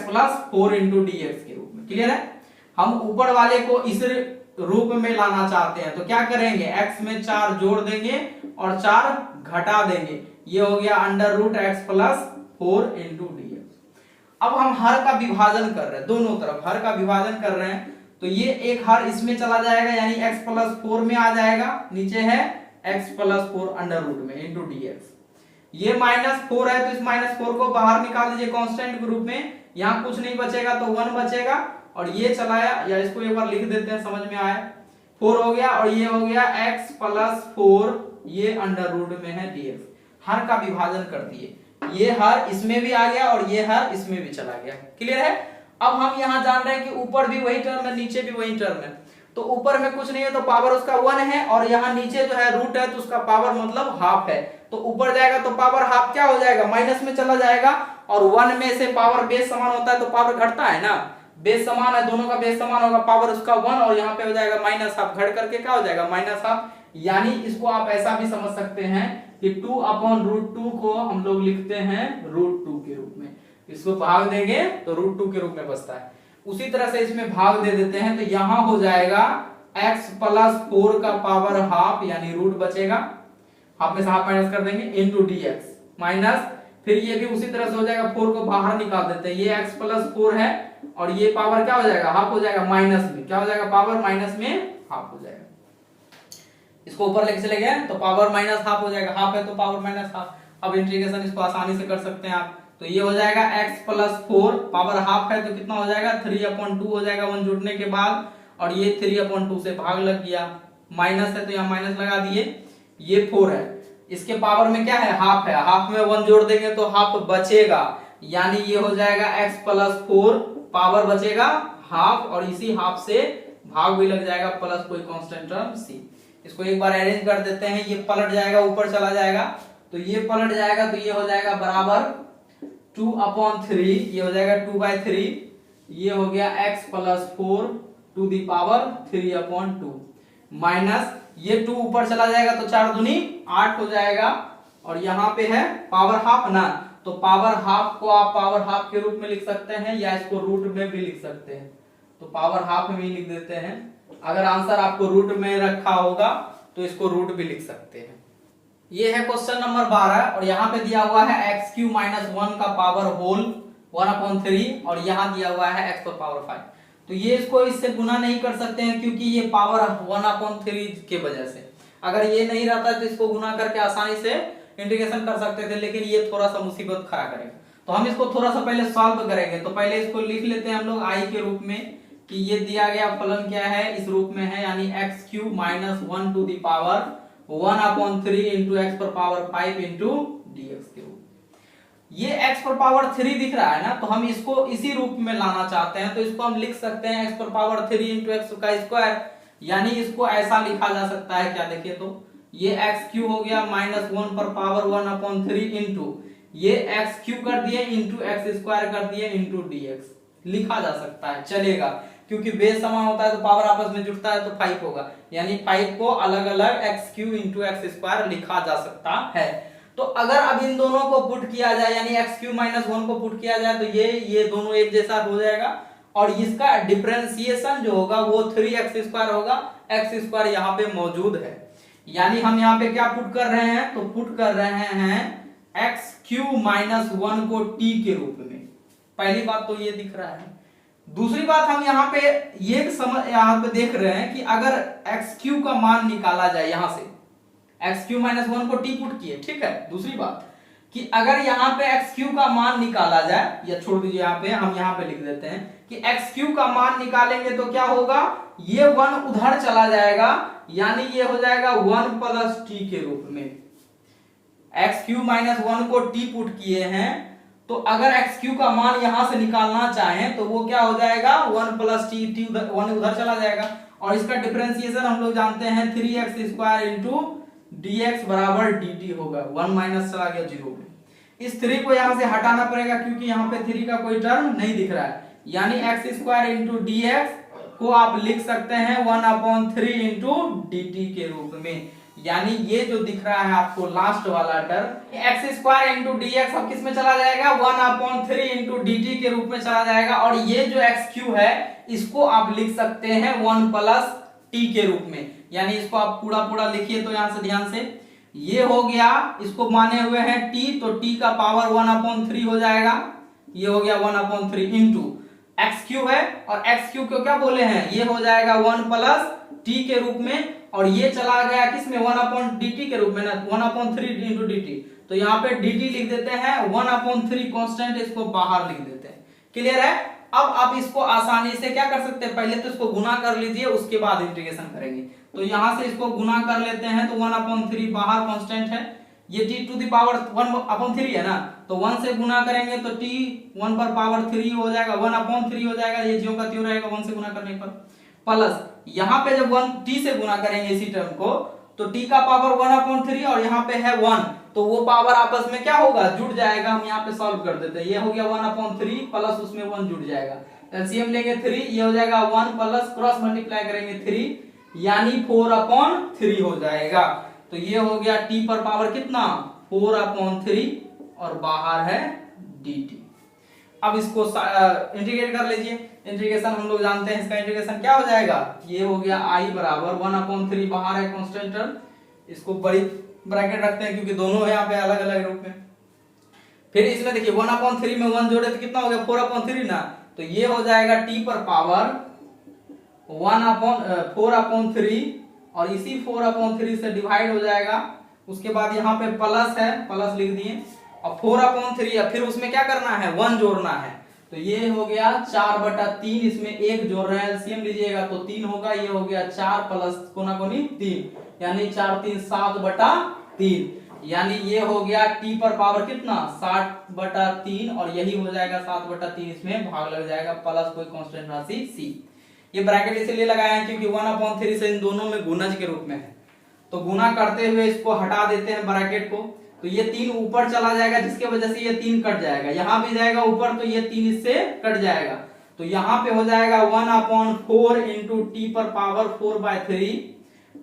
+ 4 × dx के रूप में। क्लियर है। हम ऊपर वाले को इस रूप में लाना चाहते हैं, तो क्या करेंगे, x में 4 जोड़ देंगे और 4 घटा देंगे, ये हो गया √x + 4 × dx। अब हम हर का विभाजन कर रहे हैं, दोनों तरफ हर का विभाजन कर रहे हैं, तो ये एक हर इसमें चला जाएगा, यानी x + 4 में आ जाएगा, नीचे है x + 4 अंडर रूट में × dx। ये -4 है तो इस -4 को बाहर निकाल दीजिए कांस्टेंट के रूप में, यहाँ कुछ नहीं बचेगा तो 1 बचेगा, और ये चलाया, या इसको एक बार लिख देते हैं समझ में आए, 4 हो गया, और ये हो गया x + 4, ये अंडर रूट में है dx। हर का विभाजन कर दिए, ये हर इसमें भी आ गया और ये हर इसमें भी चला गया। क्लियर है। अब हम यहाँ जान रहे हैं कि ऊपर भी वही टर्म है, नीचे भी वही टर्म है, तो ऊपर में कुछ नहीं है तो पावर उसका 1 है, और यहाँ नीचे जो है रूट है तो उसका पावर मतलब हाफ है, तो ऊपर जाएगा तो पावर हाफ क्या हो जाएगा, माइनस में चला जाएगा, और 1 में से पावर बेस समान होता है तो पावर घटता है ना, बेस समान है, दोनों का बेस समान होगा, पावर उसका 1, और यहाँ पे हो जाएगा -हाफ, घट करके क्या हो जाएगा -हाफ, यानी इसको आप ऐसा भी समझ सकते हैं कि 2/√2 को हम लोग लिखते हैं √2 के रूप में, इसको भाग देंगे तो √2 के रूप में बचता है। उसी तरह से इसमें भाग दे देते हैं, तो यहां हो जाएगा x + 4 का पावर हाफ, यानी रूट बचेगा, हाफ में से हाफ माइनस कर देंगे × dx माइनस, फिर ये भी उसी तरह से हो जाएगा, 4 को बाहर निकाल देते हैं, ये x + 4 है, और ये पावर क्या हो जाएगा, हाफ हो जाएगा, माइनस में क्या हो जाएगा, पावर माइनस में हाफ हो जाएगा, इसको ऊपर लेके चले गए तो पावर -हाफ हो जाएगा, हाफ है तो पावर -हाफ। अब इंटीग्रेशन इसको आसानी से कर सकते हैं आप, तो ये हो जाएगा x प्लस 4, पावर हाफ है तो कितना हो जाएगा 3/2 हो जाएगा 1 जोड़ने के बाद, और ये 3/2 से भाग लग गया, माइनस है तो यहाँ माइनस लगा दिए, ये 4 है, इसके पावर में क्या है हाफ है, हाफ में 1 जोड़ देंगे तो हाफ बचेगा, यानी ये हो जाएगा x प्लस 4, पावर बचेगा हाफ और इसी हाफ से भाग भी लग जाएगा प्लस कोई कांस्टेंट टर्म c। इसको एक बार अरेंज कर देते हैं, ये पलट जाएगा ऊपर चला जाएगा, तो ये पलट जाएगा तो ये हो जाएगा बराबर 2/3, ये हो जाएगा 2/3, ये हो गया x plus 4 to the power 3/2 minus ये 2 ऊपर चला जाएगा तो 4 दूनी 8 हो जाएगा, और यहाँ पे है पावर हाफ ना, तो पावर हाफ को आप पावर हाफ के रूप में लिख सकते हैं या इसको रूट में भी लिख सकते हैं, तो पावर हाफ में ही लिख देते हैं। अगर आंसर आपको रूट में रखा होगा तो इसको रूट भी लिख सकते हैं। ये है क्वेश्चन नंबर 12 और यहाँ पे दिया हुआ है x³ - 1 का पावर होल 1/3 और यहाँ दिया हुआ है x पर पावर 5। तो ये इसको इससे गुना नहीं कर सकते हैं क्योंकि ये पावर 1/3 के वजह से, अगर ये नहीं रहता तो इसको गुना करके आसानी से इंटीग्रेशन कर सकते थे, लेकिन ये थोड़ा सा मुसीबत खड़ा करेगा, तो हम इसको थोड़ा सा पहले सॉल्व करेंगे। तो पहले इसको लिख लेते हैं हम लोग i के रूप में कि ये दिया गया फलन क्या है, इस रूप में है, यानी x³ - 1 to the power 1/3 into x पर पावर 5 इंटू dx के रूप। ये x पर पावर 3 दिख रहा है ना, तो हम इसको इसी रूप में लाना चाहते हैं, तो इसको हम लिख सकते हैं x पर पावर 3 इंटू x का स्क्वायर, यानी इसको ऐसा लिखा जा सकता है, क्या देखिए तो ये x³ हो गया -1 पर पावर 1/3 इंटू ये x³ कर दिए इंटू x² कर दिए इंटू dx, लिखा जा सकता है, चलेगा, क्योंकि बेस समान होता है तो पावर आपस में जुड़ता है तो 5 होगा, यानी 5 को अलग अलग x³ इंटू x² लिखा जा सकता है। तो अगर अब इन दोनों को पुट किया जाए, यानी x³ - 1 को पुट किया जाए, तो ये दोनों एक जैसा हो जाएगा, और इसका डिफरेंशिएशन जो होगा वो 3x² होगा, x² यहाँ पे मौजूद है, यानी हम यहाँ पे क्या पुट कर रहे हैं, तो पुट कर रहे हैं x³ - 1 को t के रूप में। पहली बात तो ये दिख रहा है। दूसरी बात हम यहाँ पे ये यहाँ पे देख रहे हैं कि अगर x³ का मान निकाला जाए, यहां से x³ - 1 को t पुट किए, ठीक है। दूसरी बात कि अगर यहाँ पे x³ का मान निकाला जाए, या छोड़ दीजिए यहाँ पे, हम यहाँ पे लिख देते हैं कि x³ का मान निकालेंगे तो क्या होगा, ये 1 उधर चला जाएगा, यानी ये हो जाएगा 1 प्लस t के रूप में। x³ - 1 को t पुट किए हैं, तो अगर x³ का मान यहां से निकालना चाहें तो वो क्या हो जाएगा 1 प्लस t, 1 उधर चला जाएगा, और इसका डिफरेंशिएशन हम लोग जानते हैं 3x² इंटू dx बराबर dt होगा, 1 माइनस चला गया 0 में। इस 3 को यहां से हटाना पड़ेगा क्योंकि यहाँ पे 3 का कोई टर्म नहीं दिख रहा है, यानी x² इंटू dx को आप लिख सकते हैं 1/3 इंटू dt के रूप में, यानी ये जो दिख रहा है आपको लास्ट वाला टर्म x² इंटू dx अब किस में चला जाएगा 1/3 इंटू dt के रूप में चला जाएगा, और ये जो x³ है इसको आप लिख सकते हैं 1 प्लस t के रूप में, यानी इसको आप पूरा लिखिए, तो यहां से ध्यान से ये हो गया, इसको माने हुए हैं t, तो t का पावर 1/3 हो जाएगा, ये हो गया 1/3 इंटू x³ है, और x³ को क्या बोले हैं, ये हो जाएगा 1 प्लस t के रूप में, और ये चला गया किसमें 1/dt के रूप में ना, 1/3 इंटू dt, तो यहाँ पे dt लिख देते हैं 1/3 कांस्टेंट, इसको बाहर लिख देते हैं। क्लियर है। अब आप इसको आसानी से क्या कर सकते हैं, पहले तो इसको गुना कर लीजिए, उसके बाद इंटीग्रेशन करेंगे। तो यहां से इसको गुना कर लेते हैं, तो 1/3 बाहर कांस्टेंट है, ये t टू द पावर 1/3 है ना, तो 1 से गुना करेंगे तो t 1 पर पावर 3 हो जाएगा, 1/3 हो जाएगा, ये ज्यों का त्यों रहेगा 1 से गुना करने पर, प्लस यहाँ पे जब 1 t से गुना करेंगे इसी टर्म को, तो t का पावर 1/3 और यहाँ पे है 1, तो वो पावर आपस में क्या होगा, जुड़ जाएगा। हम यहाँ पे सॉल्व कर देते हैं, ये हो गया 1/3 प्लस उसमें 1 जुड़ जाएगा, एलसीएम लेंगे 3, ये हो जाएगा 1 प्लस क्रॉस मल्टीप्लाई करेंगे 3, यानी 4/3 हो जाएगा। तो ये हो गया t पर पावर कितना 4/3 और बाहर है dt। अब इसको इंटीग्रेट कर लीजिए, इंटीग्रेशन हम लोग जानते हैं, इसका इंटीग्रेशन क्या हो जाएगा, ये हो गया i बराबर 1/3, बाहर है कांस्टेंट टर्म, इसको बड़ी ब्रैकेट रखते हैं क्योंकि दोनों है यहाँ पे अलग अलग रूप में। फिर इसमें देखिए 1/3 में 1 जोड़े तो कितना हो गया 4/3 ना, तो ये हो जाएगा t पर पावर 4/3 और इसी 4/3 से डिवाइड हो जाएगा। उसके बाद यहाँ पे प्लस है, प्लस लिख दिए, और 4/3, फिर उसमें क्या करना है 1 जोड़ना है, तो ये हो गया 4/3, इसमें 1 जोड़ रहे हैं, एलसीएम लीजिएगा तो 3 होगा, ये हो गया 4 प्लस कोना कोनी 3, यानी 4 3 7/3, यानी ये हो गया t पर पावर कितना 60/3, और यही हो जाएगा 7/3, इसमें भाग लग जाएगा प्लस कोई कांस्टेंट राशि c। ये ब्रैकेट इसलिए लगाया है क्योंकि 1/3 से इन दोनों में गुणज के रूप में है, तो गुना करते हुए इसको हटा देते हैं ब्रैकेट को, तो ये 3 ऊपर चला जाएगा जिसके वजह से ये 3 कट जाएगा, यहां भी जाएगा ऊपर तो ये 3 इससे कट जाएगा, तो यहां पे हो जाएगा 1/4 इंटू टी पर पावर 4/3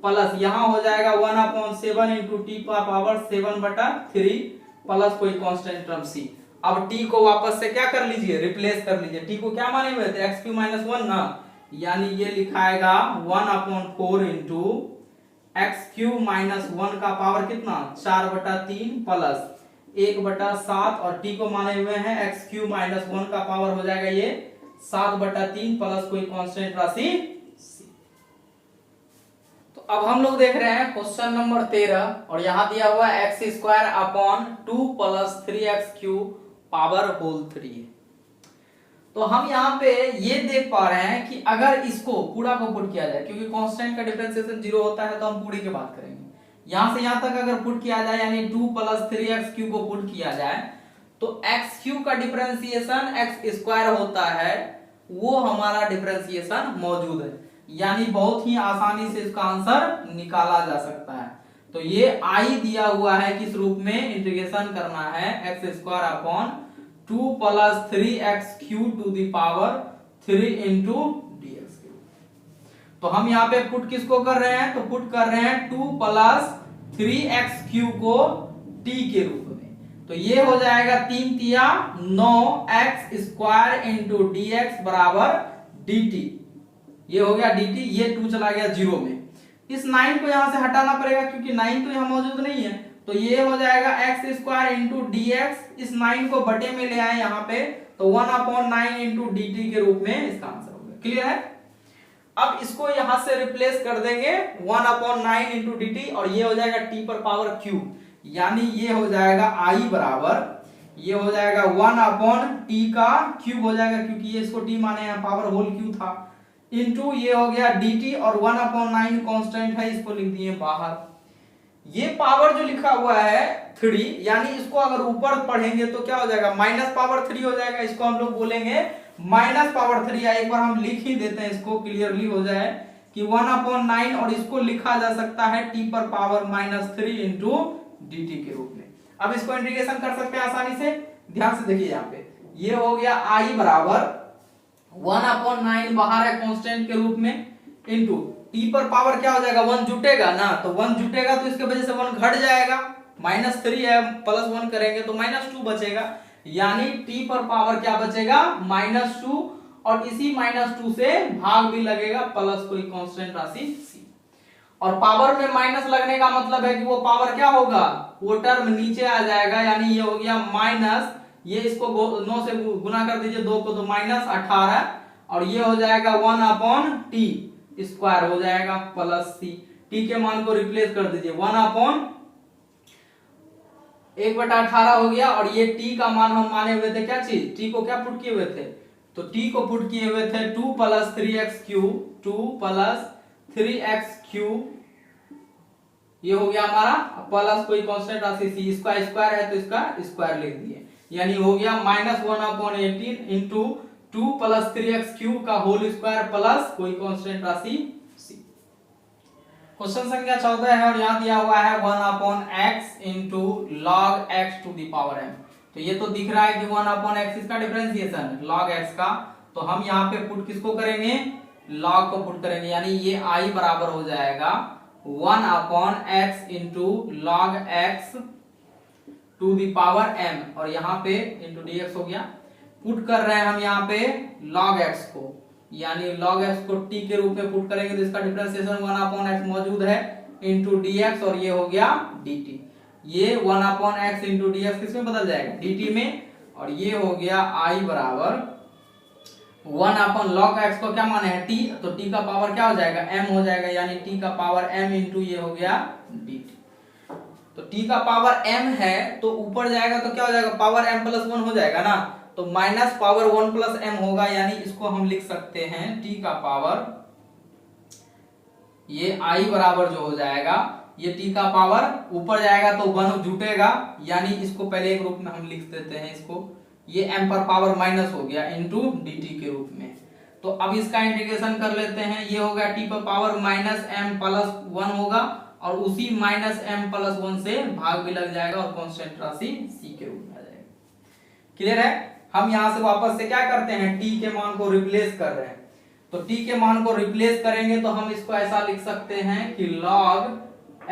प्लस यहां हो जाएगा 1/7 इंटू टी पर पावर 7/3 प्लस कोई कांस्टेंट टर्म c। अब t को वापस से क्या कर लीजिए, रिप्लेस कर लीजिए, t को क्या माने हुए थे x³ - 1 ना, यानी ये लिखाएगा 1/4 इंटू x³ - 1 का पावर कितना 4/3 प्लस 1/7, और t को माने हुए हैं x³ - 1 का पावर हो जाएगा ये 7/3 प्लस कोई कांस्टेंट राशि c। तो अब हम लोग देख रहे हैं क्वेश्चन नंबर 13, और यहां दिया हुआ है x² / 2 + 3x³ पावर होल 3। तो हम यहाँ पे ये देख पा रहे हैं कि अगर इसको पूरा को पुट किया जाए, क्योंकि कांस्टेंट का डिफरेंशिएशन 0 होता है तो हम पूरी की बात करेंगे, यहां से यहां तक अगर पुट किया जाए यानी 2 + 3x³ को पुट किया जाए तो x³ का डिफरेंशिएशन x² होता है, वो हमारा डिफरेंशिएशन मौजूद है, यानी बहुत ही आसानी से इसका आंसर निकाला जा सकता है। तो ये i दिया हुआ है किस रूप में, इंटीग्रेशन करना है x² / 2 + 3x³ to the power 3 into dx के रूप। तो हम यहाँ पे पुट किसको कर रहे हैं, तो पुट कर रहे हैं 2 + 3x³ को t के रूप में, तो ये हो जाएगा 3 तिया 9x² इंटू dx बराबर dt, ये हो गया dt, ये 2 चला गया 0 में, इस 9 को यहां से हटाना पड़ेगा क्योंकि 9 तो यहां मौजूद नहीं है, तो ये हो जाएगा x² इंटू dx, इस 9 को बटे में ले आए यहाँ पे, तो 1/9 इंटू dt के रूप में इसका आंसर होगा। क्लियर है? अब इसको यहां से रिप्लेस कर देंगे 1/9 इंटू dt, और ये हो जाएगा t पर पावर q, यानी ये हो जाएगा i बराबर, ये हो जाएगा 1/t का क्यूब हो जाएगा क्योंकि ये इसको t माने हैं, पावर होल q था, इंटू ये हो गया dt, और 1/9 कांस्टेंट है, इसको लिख दिए बाहर। ये पावर जो लिखा हुआ है 3, यानी इसको अगर ऊपर पढ़ेंगे तो क्या हो जाएगा -3 हो जाएगा, इसको हम लोग बोलेंगे -3, या एक बार हम लिख ही देते हैं इसको क्लियरली हो जाए कि 1/9, और इसको लिखा जा सकता है t पर पावर -3 इंटू dt के रूप में। अब इसको इंटीग्रेशन कर सकते हैं आसानी से, ध्यान से देखिए यहाँ पे, ये हो गया i बराबर 1/9 बाहर है कांस्टेंट के रूप में, इंटू t पर पावर क्या हो जाएगा 1 जुटेगा ना, तो 1 जुटेगा तो इसके वजह से 1 घट जाएगा, -3 है प्लस 1 करेंगे तो -2 बचेगा, यानी t पर पावर क्या बचेगा -2, और इसी -2 से भाग भी लगेगा प्लस कोई कांस्टेंट राशि c। और पावर में माइनस लगने का मतलब है कि वो पावर क्या होगा, वो टर्म नीचे आ जाएगा, यानी ये हो गया माइनस, ये इसको 9 से गुना कर दीजिए 2 को, तो -18, और ये हो जाएगा 1/t² हो जाएगा प्लस c, t के मान को रिप्लेस कर दीजिए 1/18 हो गया, और ये t का मान हम माने हुए थे क्या चीज, t को क्या पुट किए हुए थे, तो t को पुट किए हुए थे 2 + 3x³, 2 + 3x³, ये हो गया हमारा प्लस कोई कांस्टेंट राशि c, इसका स्क्वायर है तो इसका स्क्वायर लिख दिए, यानी हो गया -1/18 इंटू 2 + 3x³ का होल स्क्वायर प्लस कोई कांस्टेंट राशि c। क्वेश्चन संख्या 14 है, और यहां दिया हुआ है 1/x into log x to the power m, तो ये तो दिख रहा है कि 1/x इसका डिफरेंशिएशन log x का, तो हम यहाँ पे पुट किसको करेंगे, log को पुट करेंगे, यानी ये i बराबर हो जाएगा 1/x into log x to the power m, और यहाँ पे इंटू dx हो गया, पुट कर रहे हैं हम यहाँ पे log x को, यानी log x को t के रूप में पुट करेंगे तो इसका डिफरेंशिएशन 1/x मौजूद है इंटू dx, और ये हो गया dt, ये 1/x इंटू dx किसमें बदल जाएगा dt में, और ये हो गया i बराबर 1/log x को क्या माने हैं t, तो t का पावर क्या हो जाएगा m हो जाएगा, यानी t का पावर m इंटू ये हो गया dt। तो t का पावर m है तो ऊपर जाएगा तो क्या हो जाएगा, पावर m प्लस 1 हो जाएगा ना, तो माइनस पावर 1 प्लस m होगा, यानी इसको हम लिख सकते हैं t का पावर, ये i बराबर जो हो जाएगा, ये t का पावर ऊपर जाएगा तो 1 जुटेगा, यानी इसको पहले एक रूप में हम लिख देते हैं, इसको ये m पर पावर माइनस हो गया इनटू dt के रूप में। तो अब इसका इंटीग्रेशन कर लेते हैं, ये हो गया t पर पावर माइनस m प्लस 1 होगा और उसी माइनस m प्लस 1 से भाग भी लग जाएगा और कांस्टेंट राशि c के रूप में आ जाएगा। क्लियर है? हम यहां से वापस से क्या करते हैं, t के मान को रिप्लेस कर रहे हैं, तो t के मान को रिप्लेस करेंगे तो हम इसको ऐसा लिख सकते हैं कि log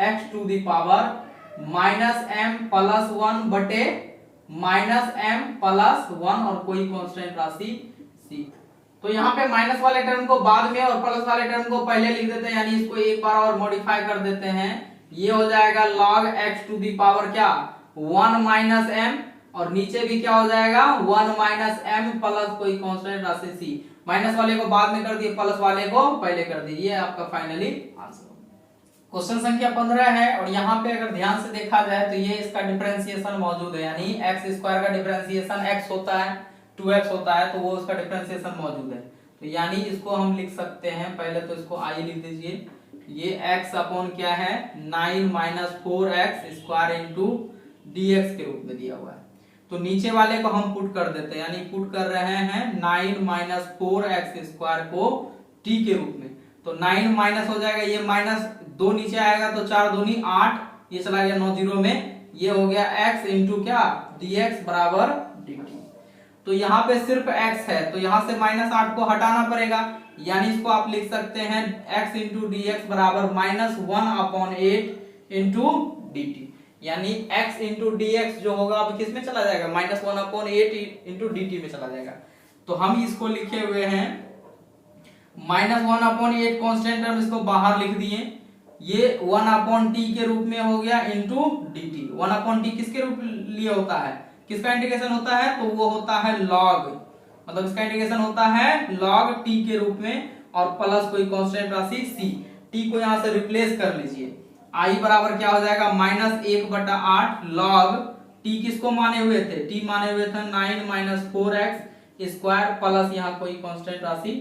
x to the power minus m plus 1 बटे माइनस m प्लस 1 और कोई कांस्टेंट राशि c। तो यहाँ पे माइनस वाले टर्म को बाद में और प्लस वाले टर्म को पहले लिख देते हैं, यानी इसको एक बार और मॉडिफाई कर देते हैं, ये हो जाएगा log x to the power क्या 1 माइनस m और नीचे भी क्या हो जाएगा 1 माइनस m प्लस कोई कांस्टेंट राशि c। माइनस वाले को बाद में कर दिए, प्लस वाले को पहले कर दीजिए, आपका फाइनली आंसर। क्वेश्चन संख्या 15 है और यहाँ पे अगर ध्यान से देखा जाए तो ये इसका डिफरेंशिएशन मौजूद है, यानी x स्क्वायर का डिफरेंशिएशन x होता है, 2x होता है, तो वो उसका डिफरेंशिएशन मौजूद है। तो यानी इसको हम लिख सकते हैं, पहले तो इसको i लिख दीजिए, ये x अपॉन क्या है 9 minus 4x square into dx के रूप में दिया हुआ है। तो नीचे वाले को हम पुट कर देते हैं, यानी पुट कर रहे हैं 9 माइनस 4x स्क्वायर को t के रूप में, तो 9 माइनस हो जाएगा, ये माइनस 2 नीचे आएगा तो 4 दूनी 8, ये चला गया 9 जीरो में, ये हो गया x इंटू क्या dx बराबर dt। तो यहाँ पे सिर्फ x है तो यहाँ से माइनस 8 को हटाना पड़ेगा, यानी इसको आप लिख सकते हैं x इंटू dx बराबर माइनस 1 अपॉन 8 इंटू dt, यानी x इंटू dx जो होगा अब किस में चला जाएगा, माइनस 1 अपॉन 8 इंटू dt में चला जाएगा। तो हम इसको लिखे हुए हैं माइनस 1 अपॉन 8 कॉन्स्टेंट टर्म, इसको बाहर लिख दिए, ये 1 अपॉन t के रूप में हो गया इंटू dt। 1 अपॉन t किसके रूप लिए होता है, किसका इंटीग्रेशन होता है, तो वो होता है log, मतलब इसका इंटीग्रेशन होता है log t के रूप में और प्लस कोई कांस्टेंट राशि c। t को यहां से रिप्लेस कर लीजिए, i बराबर क्या हो जाएगा माइनस 1/8 log t किसको माने हुए थे, t माने हुए थे 9 माइनस 4x स्क्वायर प्लस यहाँ कोई कांस्टेंट राशि।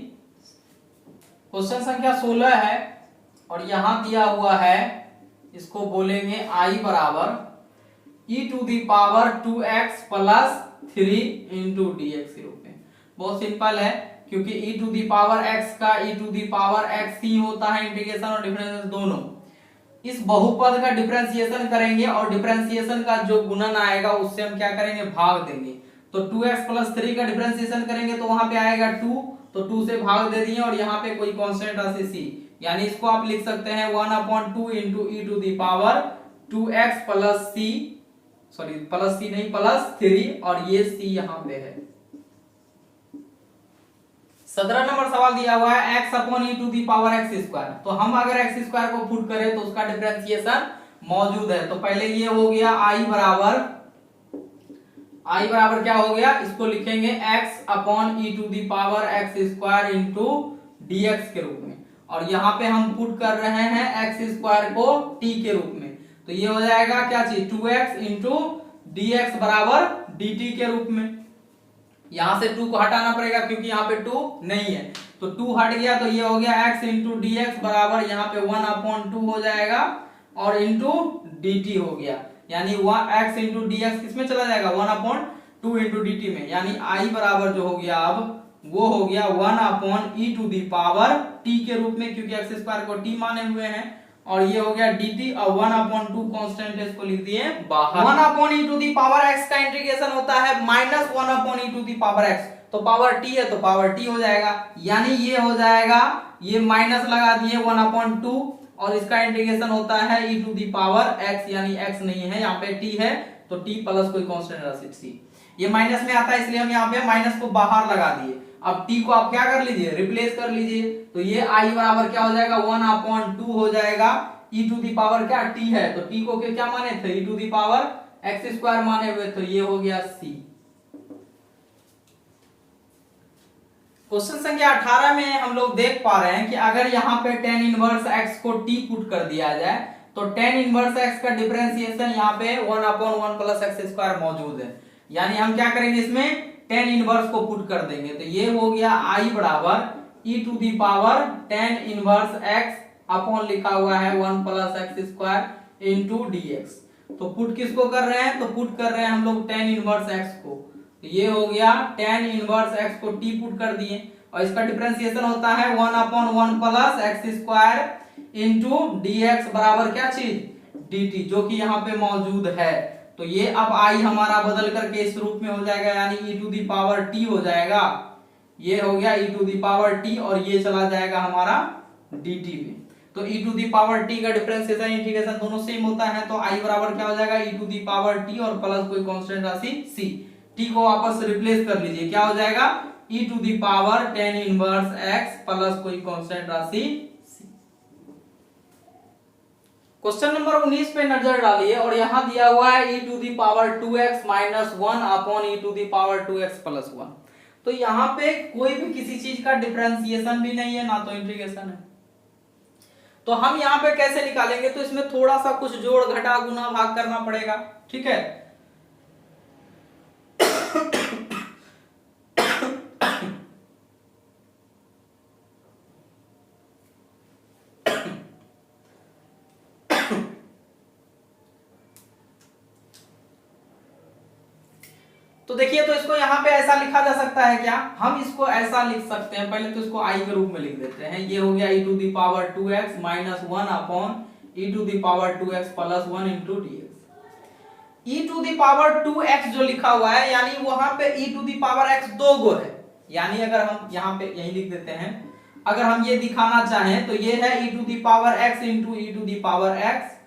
क्वेश्चन संख्या 16 है और यहां दिया हुआ है, इसको बोलेंगे i बराबर e to the power 2x plus 3 into dx के रूप में। बहुत सिंपल है, क्योंकि e to the power x का e to the power x ही होता है, इंटीग्रेशन और डिफरेंशिएशन दोनों। इस बहुपद का डिफरेंशिएशन करेंगे और डिफरेंशिएशन का जो गुणन आएगा उससे हम क्या करेंगे, भाग देंगे। तो 2x प्लस 3 का डिफरेंशिएशन करेंगे तो वहां पे आएगा 2, तो 2 से भाग दे दिए और यहाँ पे कोई कांस्टेंट राशि c, यानी इसको आप लिख सकते हैं 1 upon 2 into e to the power 2x plus c, sorry plus c नहीं प्लस 3, और ये c यहाँ पे है। 17 नंबर सवाल दिया हुआ है x upon e to the power x square. तो हम अगर x स्क्वायर को पुट करें तो उसका डिफरेंशिएशन मौजूद है, तो पहले ये हो गया i बराबर क्या हो गया, इसको लिखेंगे x upon e to the power x square into dx के रूप में, और यहाँ पे हम पुट कर रहे हैं x स्क्वायर को t के रूप में, तो ये हो जाएगा क्या चीज 2x इंटू dx बराबर dt के रूप में। यहां से 2 को हटाना पड़ेगा क्योंकि यहाँ पे 2 नहीं है, तो 2 हट गया तो ये हो गया x इंटू dx बराबर यहाँ पे 1 अपॉन 2 हो जाएगा और इंटू dt हो गया, यानी x इंटू dx किसमें चला जाएगा 1 अपॉन 2 इंटू dt में, यानी i बराबर जो हो गया अब वो हो गया 1 upon e to the power t के रूप में, क्योंकि x स्क्वायर को t माने हुए हैं, और ये हो गया dt और 1 अपॉन 2 कांस्टेंट है, इसको लिख दिए बाहर। 1 upon e to the power x का इंटीग्रेशन होता है minus 1 upon e to the power x, तो पावर t है तो पावर t हो जाएगा, यानी ये हो जाएगा, ये माइनस लगा दिए 1 अपॉन 2 और इसका इंटीग्रेशन होता है e to the power x, यानी x नहीं है यहाँ पे t है, तो t प्लस कोई कांस्टेंट राशि c, ये माइनस में आता है इसलिए हम यहाँ पे माइनस को बाहर लगा दिए। अब t को आप क्या कर लीजिए, रिप्लेस कर लीजिए, तो ये i बराबर क्या हो जाएगा 1 अपॉन 2 हो जाएगा, e टू दी पावर क्या t है, तो t को क्या माने थे e to the power x square माने हुए, तो ये हो गया c। क्वेश्चन संख्या 18 में हम लोग देख पा रहे हैं कि अगर यहाँ पे tan इनवर्स x को t पुट कर दिया जाए तो tan इनवर्स x का डिफरेंशिएशन यहाँ पे 1/1 प्लस एक्स स्क्वायर मौजूद है, यानी हम क्या करेंगे इसमें tan इनवर्स को पुट कर देंगे। तो ये हो गया I बराबर e to the power tan inverse x upon लिखा हुआ है 1 plus x square into dx। तो पुट किसको कर रहे हैं, तो पुट कर रहे हैं हम लोग tan इनवर्स x को। तो ये हो गया tan इनवर्स x को t पुट कर दिए और इसका डिफरेंशिएशन होता है 1/1 plus x square into dx बराबर क्या चीज dt, जो कि यहाँ पे मौजूद है। तो ये अब I हमारा बदल करके इस रूप में हो जाएगा, यानी e to the power t हो जाएगा। ये हो गया e to the power t और ये चला जाएगा हमारा dt में। तो e to the power t का डिफरेंशिएशन इंटीग्रेशन दोनों सेम होता है, तो I बराबर क्या हो जाएगा e to the power t और प्लस कोई कांस्टेंट राशि c, t को वापस रिप्लेस कर लीजिए, क्या हो जाएगा e to the power tan inverse x plus कोई कांस्टेंट राशि c। क्वेश्चन नंबर 19 पे नजर डालिए और यहां दिया हुआ है e to the power 2x minus 1 upon e to the power 2x plus 1। तो यहाँ पे कोई भी किसी चीज का डिफरेंशिएशन भी नहीं है ना तो इंटीग्रेशन है, तो हम यहाँ पे कैसे निकालेंगे, तो इसमें थोड़ा सा कुछ जोड़ घटा गुना भाग करना पड़ेगा, ठीक है। तो देखिए, तो इसको यहाँ पे ऐसा लिखा जा सकता है क्या, हम इसको ऐसा लिख सकते हैं, पहले तो इसको i के रूप में लिख देते हैं। ये हो गया e to the power 2x minus 1 upon e to the power 2x plus 1 into dx। e to the power 2x जो लिखा हुआ है, यानी वहां पे e to the power x दो गो है, यानी अगर हम यहाँ पे यही लिख देते हैं, अगर हम ये दिखाना चाहें तो ये है e to the power x into e to the power x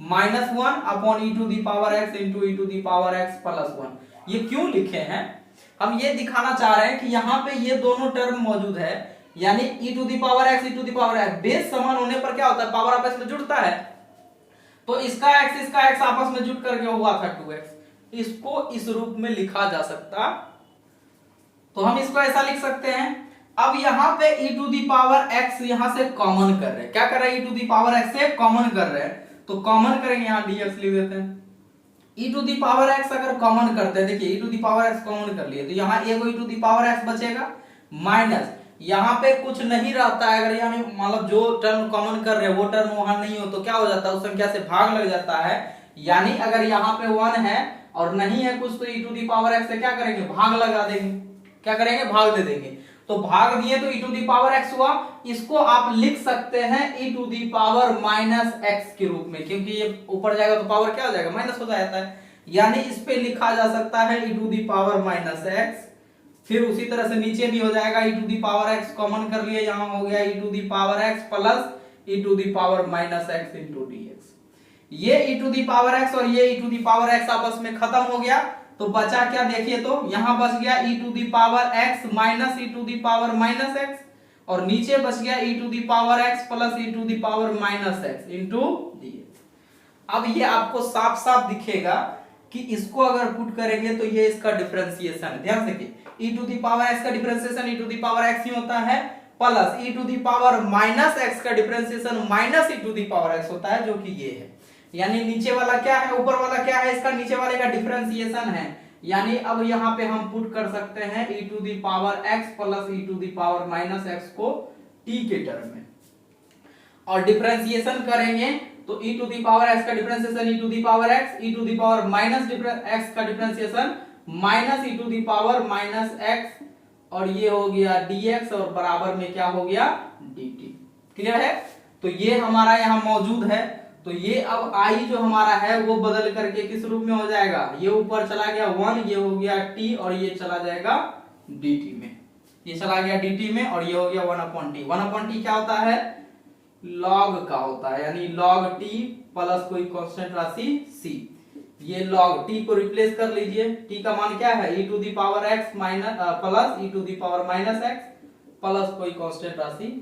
minus 1 upon e to the power x into e to the power x plus 1। ये क्यों लिखे हैं, हम ये दिखाना चाह रहे हैं कि यहाँ पे ये दोनों टर्म मौजूद है, यानी e to the power x e to the power x base समान होने पर क्या होता है, पावर आपस में जुड़ता है। तो इसका x आपस में जुड़ करके हुआ था 2x, इसको इस रूप में लिखा जा सकता, तो हम इसको ऐसा लिख सकते हैं। अब यहाँ पे e to the power x यहाँ से कॉमन कर रहे हैं, क्या कर रहे हैं, e to the power x से कॉमन कर रहे हैं, तो कॉमन करेंगे, यहाँ dx लिख देते हैं। e to the power x अगर कॉमन करते हैं, देखिए e to the power x common कर लिए, तो यहाँ एगो e to the power x बचेगा, माइनस यहाँ पे कुछ नहीं रहता है, अगर यानी मतलब जो टर्म कॉमन कर रहे हैं वो टर्म वहां नहीं हो तो क्या हो जाता है, उस संख्या से भाग लग जाता है, यानी अगर यहाँ पे 1 है और नहीं है कुछ, तो e to the power x से क्या करेंगे, भाग लगा देंगे, क्या करेंगे, भाग दे देंगे। तो भाग दिए तो e to the power x हुआ, इसको आप लिख सकते हैं e to the power minus x के रूप में, क्योंकि ये ऊपर जाएगा तो पावर क्या हो जाएगा, माइनस हो जाता है, यानी इस पे लिखा जा सकता है e to the power minus x। फिर उसी तरह से नीचे भी हो जाएगा e to the power x common कर लिए, यहां हो गया e to the power x प्लस e to the power minus x into dx। ये e to the power x और ये e to the power x आपस में खत्म हो गया, तो बचा क्या, देखिए तो यहां बच गया e to the power x माइनस e to the power minus x, और नीचे बच गया e to the power x प्लस e to the power minus x into dx। अब ये आपको साफ साफ दिखेगा कि इसको अगर पुट करेंगे तो ये इसका डिफरेंशिएशन है, ध्यान से e to the power x का differentiation e to the power x ही होता है, plus e to the power minus x का differentiation minus e to the power x होता है, जो कि ये है, यानी नीचे वाला क्या है, ऊपर वाला क्या है, इसका नीचे वाले का डिफरेंशिएशन है, यानी अब यहाँ पे हम पुट कर सकते हैं e to the power x प्लस e to the power minus x को t के टर्म में, और डिफरेंशिएशन करेंगे तो e to the power x का differentiation e to the power x, e to the power minus x का differentiation minus e to the power minus x, और ये हो गया dx और बराबर में क्या हो गया dt। क्लियर है, तो ये हमारा यहाँ मौजूद है, तो ये अब i जो हमारा है वो बदल करके किस रूप में हो जाएगा, ये ऊपर चला गया 1, ये हो गया t और ये चला जाएगा dt में, ये चला गया dt में, और ये हो गया 1/t। 1/t क्या होता है, log का होता है, यानी log t प्लस कोई कांस्टेंट राशि c। ये log t को रिप्लेस कर लीजिए, t का मान क्या है, e to the power x minus plus e to the power minus x plus कोई कांस्टेंट राशि।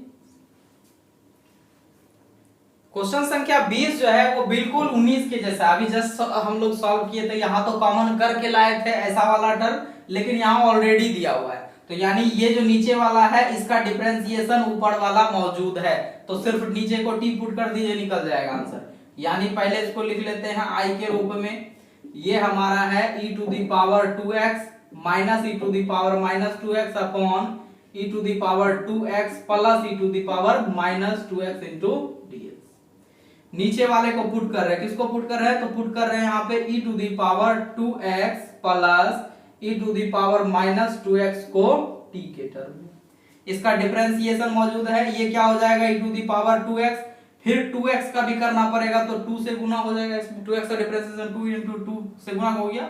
क्वेश्चन संख्या 20 जो है वो बिल्कुल 19 के जैसा, अभी जस्ट हम लोग सॉल्व किए थे, यहाँ तो कॉमन करके लाए थे ऐसा वाला टर्म, लेकिन यहाँ ऑलरेडी दिया हुआ है, तो यानी ये जो नीचे वाला है इसका डिफरेंशिएशन ऊपर वाला मौजूद है, तो सिर्फ नीचे को t पुट कर दीजिए, निकल जाएगा आंसर। यानी पहले इसको लिख लेते हैं आई के रूप में। ये हमारा है e to the power 2x minus e to the power minus 2x upon e to the power 2x plus e to the power minus 2x into dx। नीचे वाले को पुट कर रहे हैं, किसको पुट कर रहे हैं, तो पुट कर रहे हैं यहाँ पे e to the power 2x plus e to the power minus 2x को t के टर्म में। इसका डिफरेंशिएशन मौजूद है, ये क्या हो जाएगा e to the power 2x, फिर 2x का भी करना पड़ेगा तो 2 से गुना हो जाएगा, इसमें 2x का डिफरेंशिएशन 2 इंटू 2 से गुना हो गया,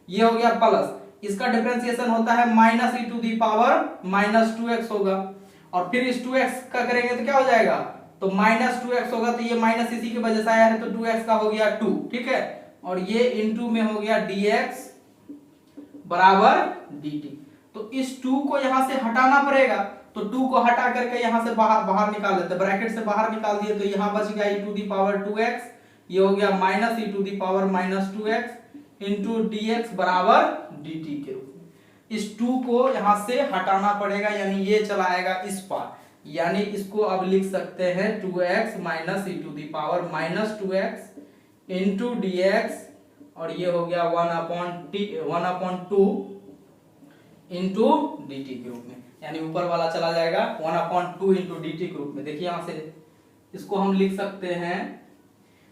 ये हो गया प्लस। इसका डिफरेंशिएशन होता है minus e to the power minus 2x होगा, और फिर इस 2x का करेंगे तो क्या हो जाएगा, तो माइनस 2x होगा, तो ये माइनस इसी की वजह से आया है तो 2x का हो गया 2, ठीक है, और ये इनटू में हो गया dx बराबर dt। तो इस 2 को यहां से हटाना पड़ेगा, तो 2 को हटा करके यहां से बाहर निकाल लेते हैं, ब्रैकेट से बाहर निकाल दिए तो यहां बच गया e to the power 2x, ये हो गया minus e to the power minus 2x into dx बराबर dt के रूप में। इस 2 को यहां से हटाना पड़ेगा, यानी ये चलाएगा इस पार, यानी इसको अब लिख सकते हैं 2x minus e to the power minus 2x into dx, और ये हो गया 1/2 इंटू dt के रूप में, यानी ऊपर वाला चला जाएगा 1/2 इंटू dt के रूप में। देखिए यहां से इसको हम लिख सकते हैं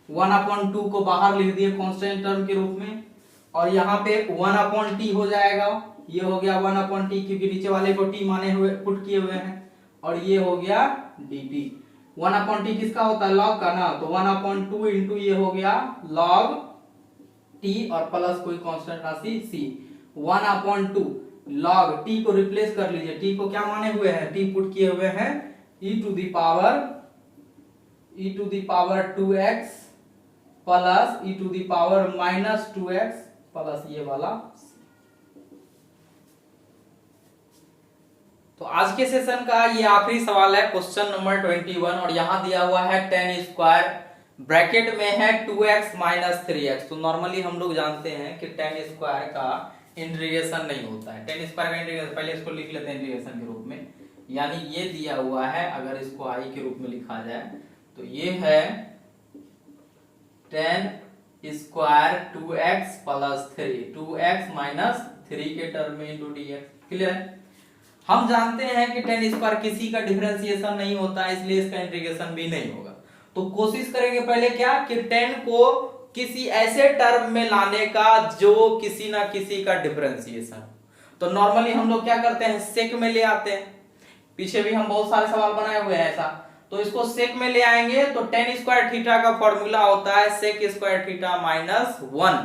1/2 को बाहर लिख दिए कांस्टेंट टर्म के रूप में, और यहाँ पे 1/t हो जाएगा, ये हो गया 1/t क्योंकि नीचे वाले को t माने हुए पुट किए हुए हैं, और ये हो गया dt। 1/t किसका होता है, log का ना, तो 1/2 इंटू ये हो गया log t और प्लस कोई कांस्टेंट राशि c, 1/2 log t को रिप्लेस कर लीजिए, t को क्या माने हुए हैं, t पुट किए हुए हैं e to the power 2x plus e to the power minus 2x plus ये वाला। तो आज के सेशन का ये आखिरी सवाल है, क्वेश्चन नंबर 21, और यहां दिया हुआ है 10 स्क्वायर, ब्रैकेट में है 2x माइनस 3x। तो नॉर्मली हम लोग जानते हैं कि 10 स्क्वायर का इंटीग्रेशन नहीं होता है, 10 स्क्वायर का इंटीग्रेशन पहले इसको लिख लेते हैं इंटीग्रेशन के रूप में, यानी ये दिया हुआ है, अगर इसको i के रूप में लिखा जाए तो ये है 10 square 2x plus 3, 2x minus 3 के टर्म में इंटू dx। क्लियर है, हम जानते हैं कि 10 स्क्वायर किसी का डिफरेंशिएशन नहीं होता, इसलिए इसका इंटीग्रेशन भी नहीं होगा। तो कोशिश करेंगे पहले क्या कि 10 को किसी ऐसे टर्म में लाने का जो किसी ना किसी का डिफरेंशिएशन। तो नॉर्मली हम लोग क्या करते हैं, सेक में ले आते हैं, पीछे भी हम बहुत सारे सवाल बनाए हुए हैं ऐसा, तो इसको सेक में ले आएंगे तो 10 स्क्वायर थीटा का फॉर्मूला होता है सेक स्क्वायर थीटा माइनस 1,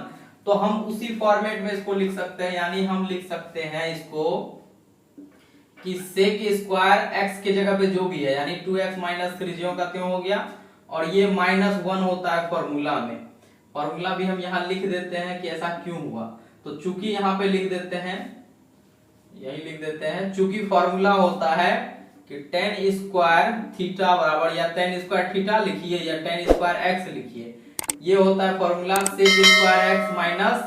तो हम उसी फॉर्मेट में इसको लिख सकते हैं, यानी हम लिख सकते हैं इसको कि सेक स्क्वायर x के जगह पे जो भी है, यानी 2x माइनस 3 ज्यों का त्यों हो गया, और ये माइनस 1 होता है फॉर्मूला में, फॉर्मूला भी हम यहाँ लिख देते हैं कि ऐसा क्यों हुआ, तो चूंकि यहाँ पे लिख देते हैं, यही लिख देते हैं, चूंकि फॉर्मूला होता है कि 10 स्क्वायर थीटा बराबर, या 10 स्क्वायर थीटा लिखिए या 10 स्क्वायर एक्स लिखिए, ये होता है formula sec square x minus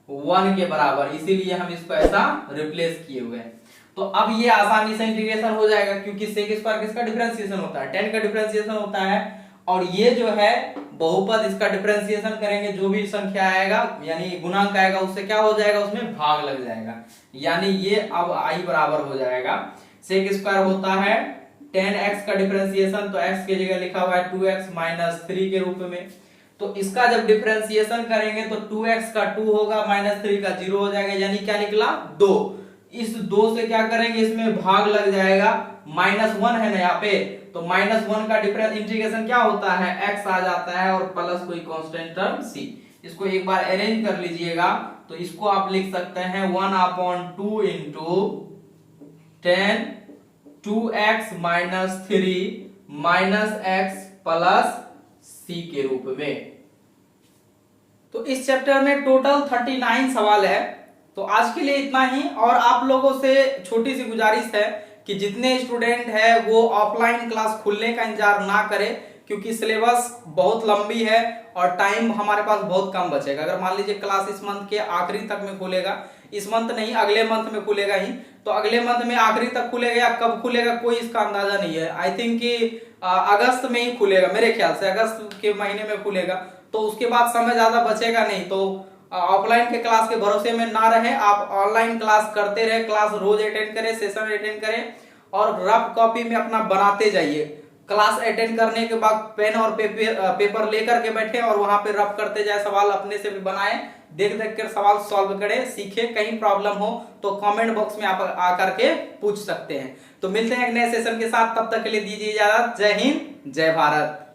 1 के बराबर, इसीलिए हम इसको ऐसा रिप्लेस किए हुए हैं। तो अब ये आसानी से इंटीग्रेशन हो जाएगा, क्योंकि सेक स्क्वायर किसका डिफरेंशिएशन होता है, 10 का डिफरेंशिएशन होता है, और ये जो है बहुपद, इसका डिफरेंशिएशन करेंगे जो भी संख्या आएगा यानी गुणांक आएगा उससे क्या हो जाएगा, उसमें भाग लग जाएगा, यानी ये अब i बराबर हो जाएगा, सेक स्क्वायर होता है 10x का डिफरेंशिएशन, तो x की जगह लिखा हुआ है 2x माइनस 3 के रूप में, तो इसका जब डिफरेंशिएशन करेंगे तो 2x का 2 होगा, माइनस 3 का 0 हो जाएगा, यानी क्या निकला 2। इस 2 से क्या करेंगे, इसमें भाग लग जाएगा, माइनस 1 है ना यहाँ पे, तो माइनस 1 का डिफरेंस इंटीग्रेशन क्या होता है, x आ जाता है और प्लस कोई कांस्टेंट टर्म c। इसको एक बार अरेंज कर लीजिएगा, तो इसको आप लिख सकते हैं 1/2 into 10 2x minus 3 minus x plus c के रूप में। तो इस चैप्टर में टोटल 39 सवाल है। तो आज के लिए इतना ही, और आप लोगों से छोटी सी गुजारिश है कि जितने स्टूडेंट है वो ऑफलाइन क्लास खुलने का इंतजार ना करें, क्योंकि सिलेबस बहुत लंबी है और टाइम हमारे पास बहुत कम बचेगा। अगर मान लीजिए क्लास इस मंथ के आखिरी तक में खुलेगा इस मंथ नहीं, अगले मंथ में खुलेगा ही। तो अगले मंथ में आखिरी तक खुलेगा या कब खुलेगा कोई इसका अंदाजा नहीं है। आई थिंक कि अगस्त में ही खुलेगा, मेरे ख्याल से अगस्त के महीने में खुलेगा। तो उसके बाद समय ज्यादा बचेगा नहीं, तो ऑफलाइन के क्लास के भरोसे में ना रहे, आप ऑनलाइन क्लास करते रहे, क्लास रोज अटेंड करें, सेशन अटेंड करें और रफ कॉपी में अपना बनाते जाइए। क्लास अटेंड करने के बाद पेन और पेपर लेकर के बैठे और वहां पे रफ करते जाए, सवाल अपने से भी बनाए, देख देख कर सवाल सॉल्व करें, सीखे। कहीं प्रॉब्लम हो तो कमेंट बॉक्स में आप आकर के पूछ सकते हैं। तो मिलते हैं एक नए सेशन के साथ, तब तक के लिए दीजिए इजाजत। जय हिंद, जय भारत।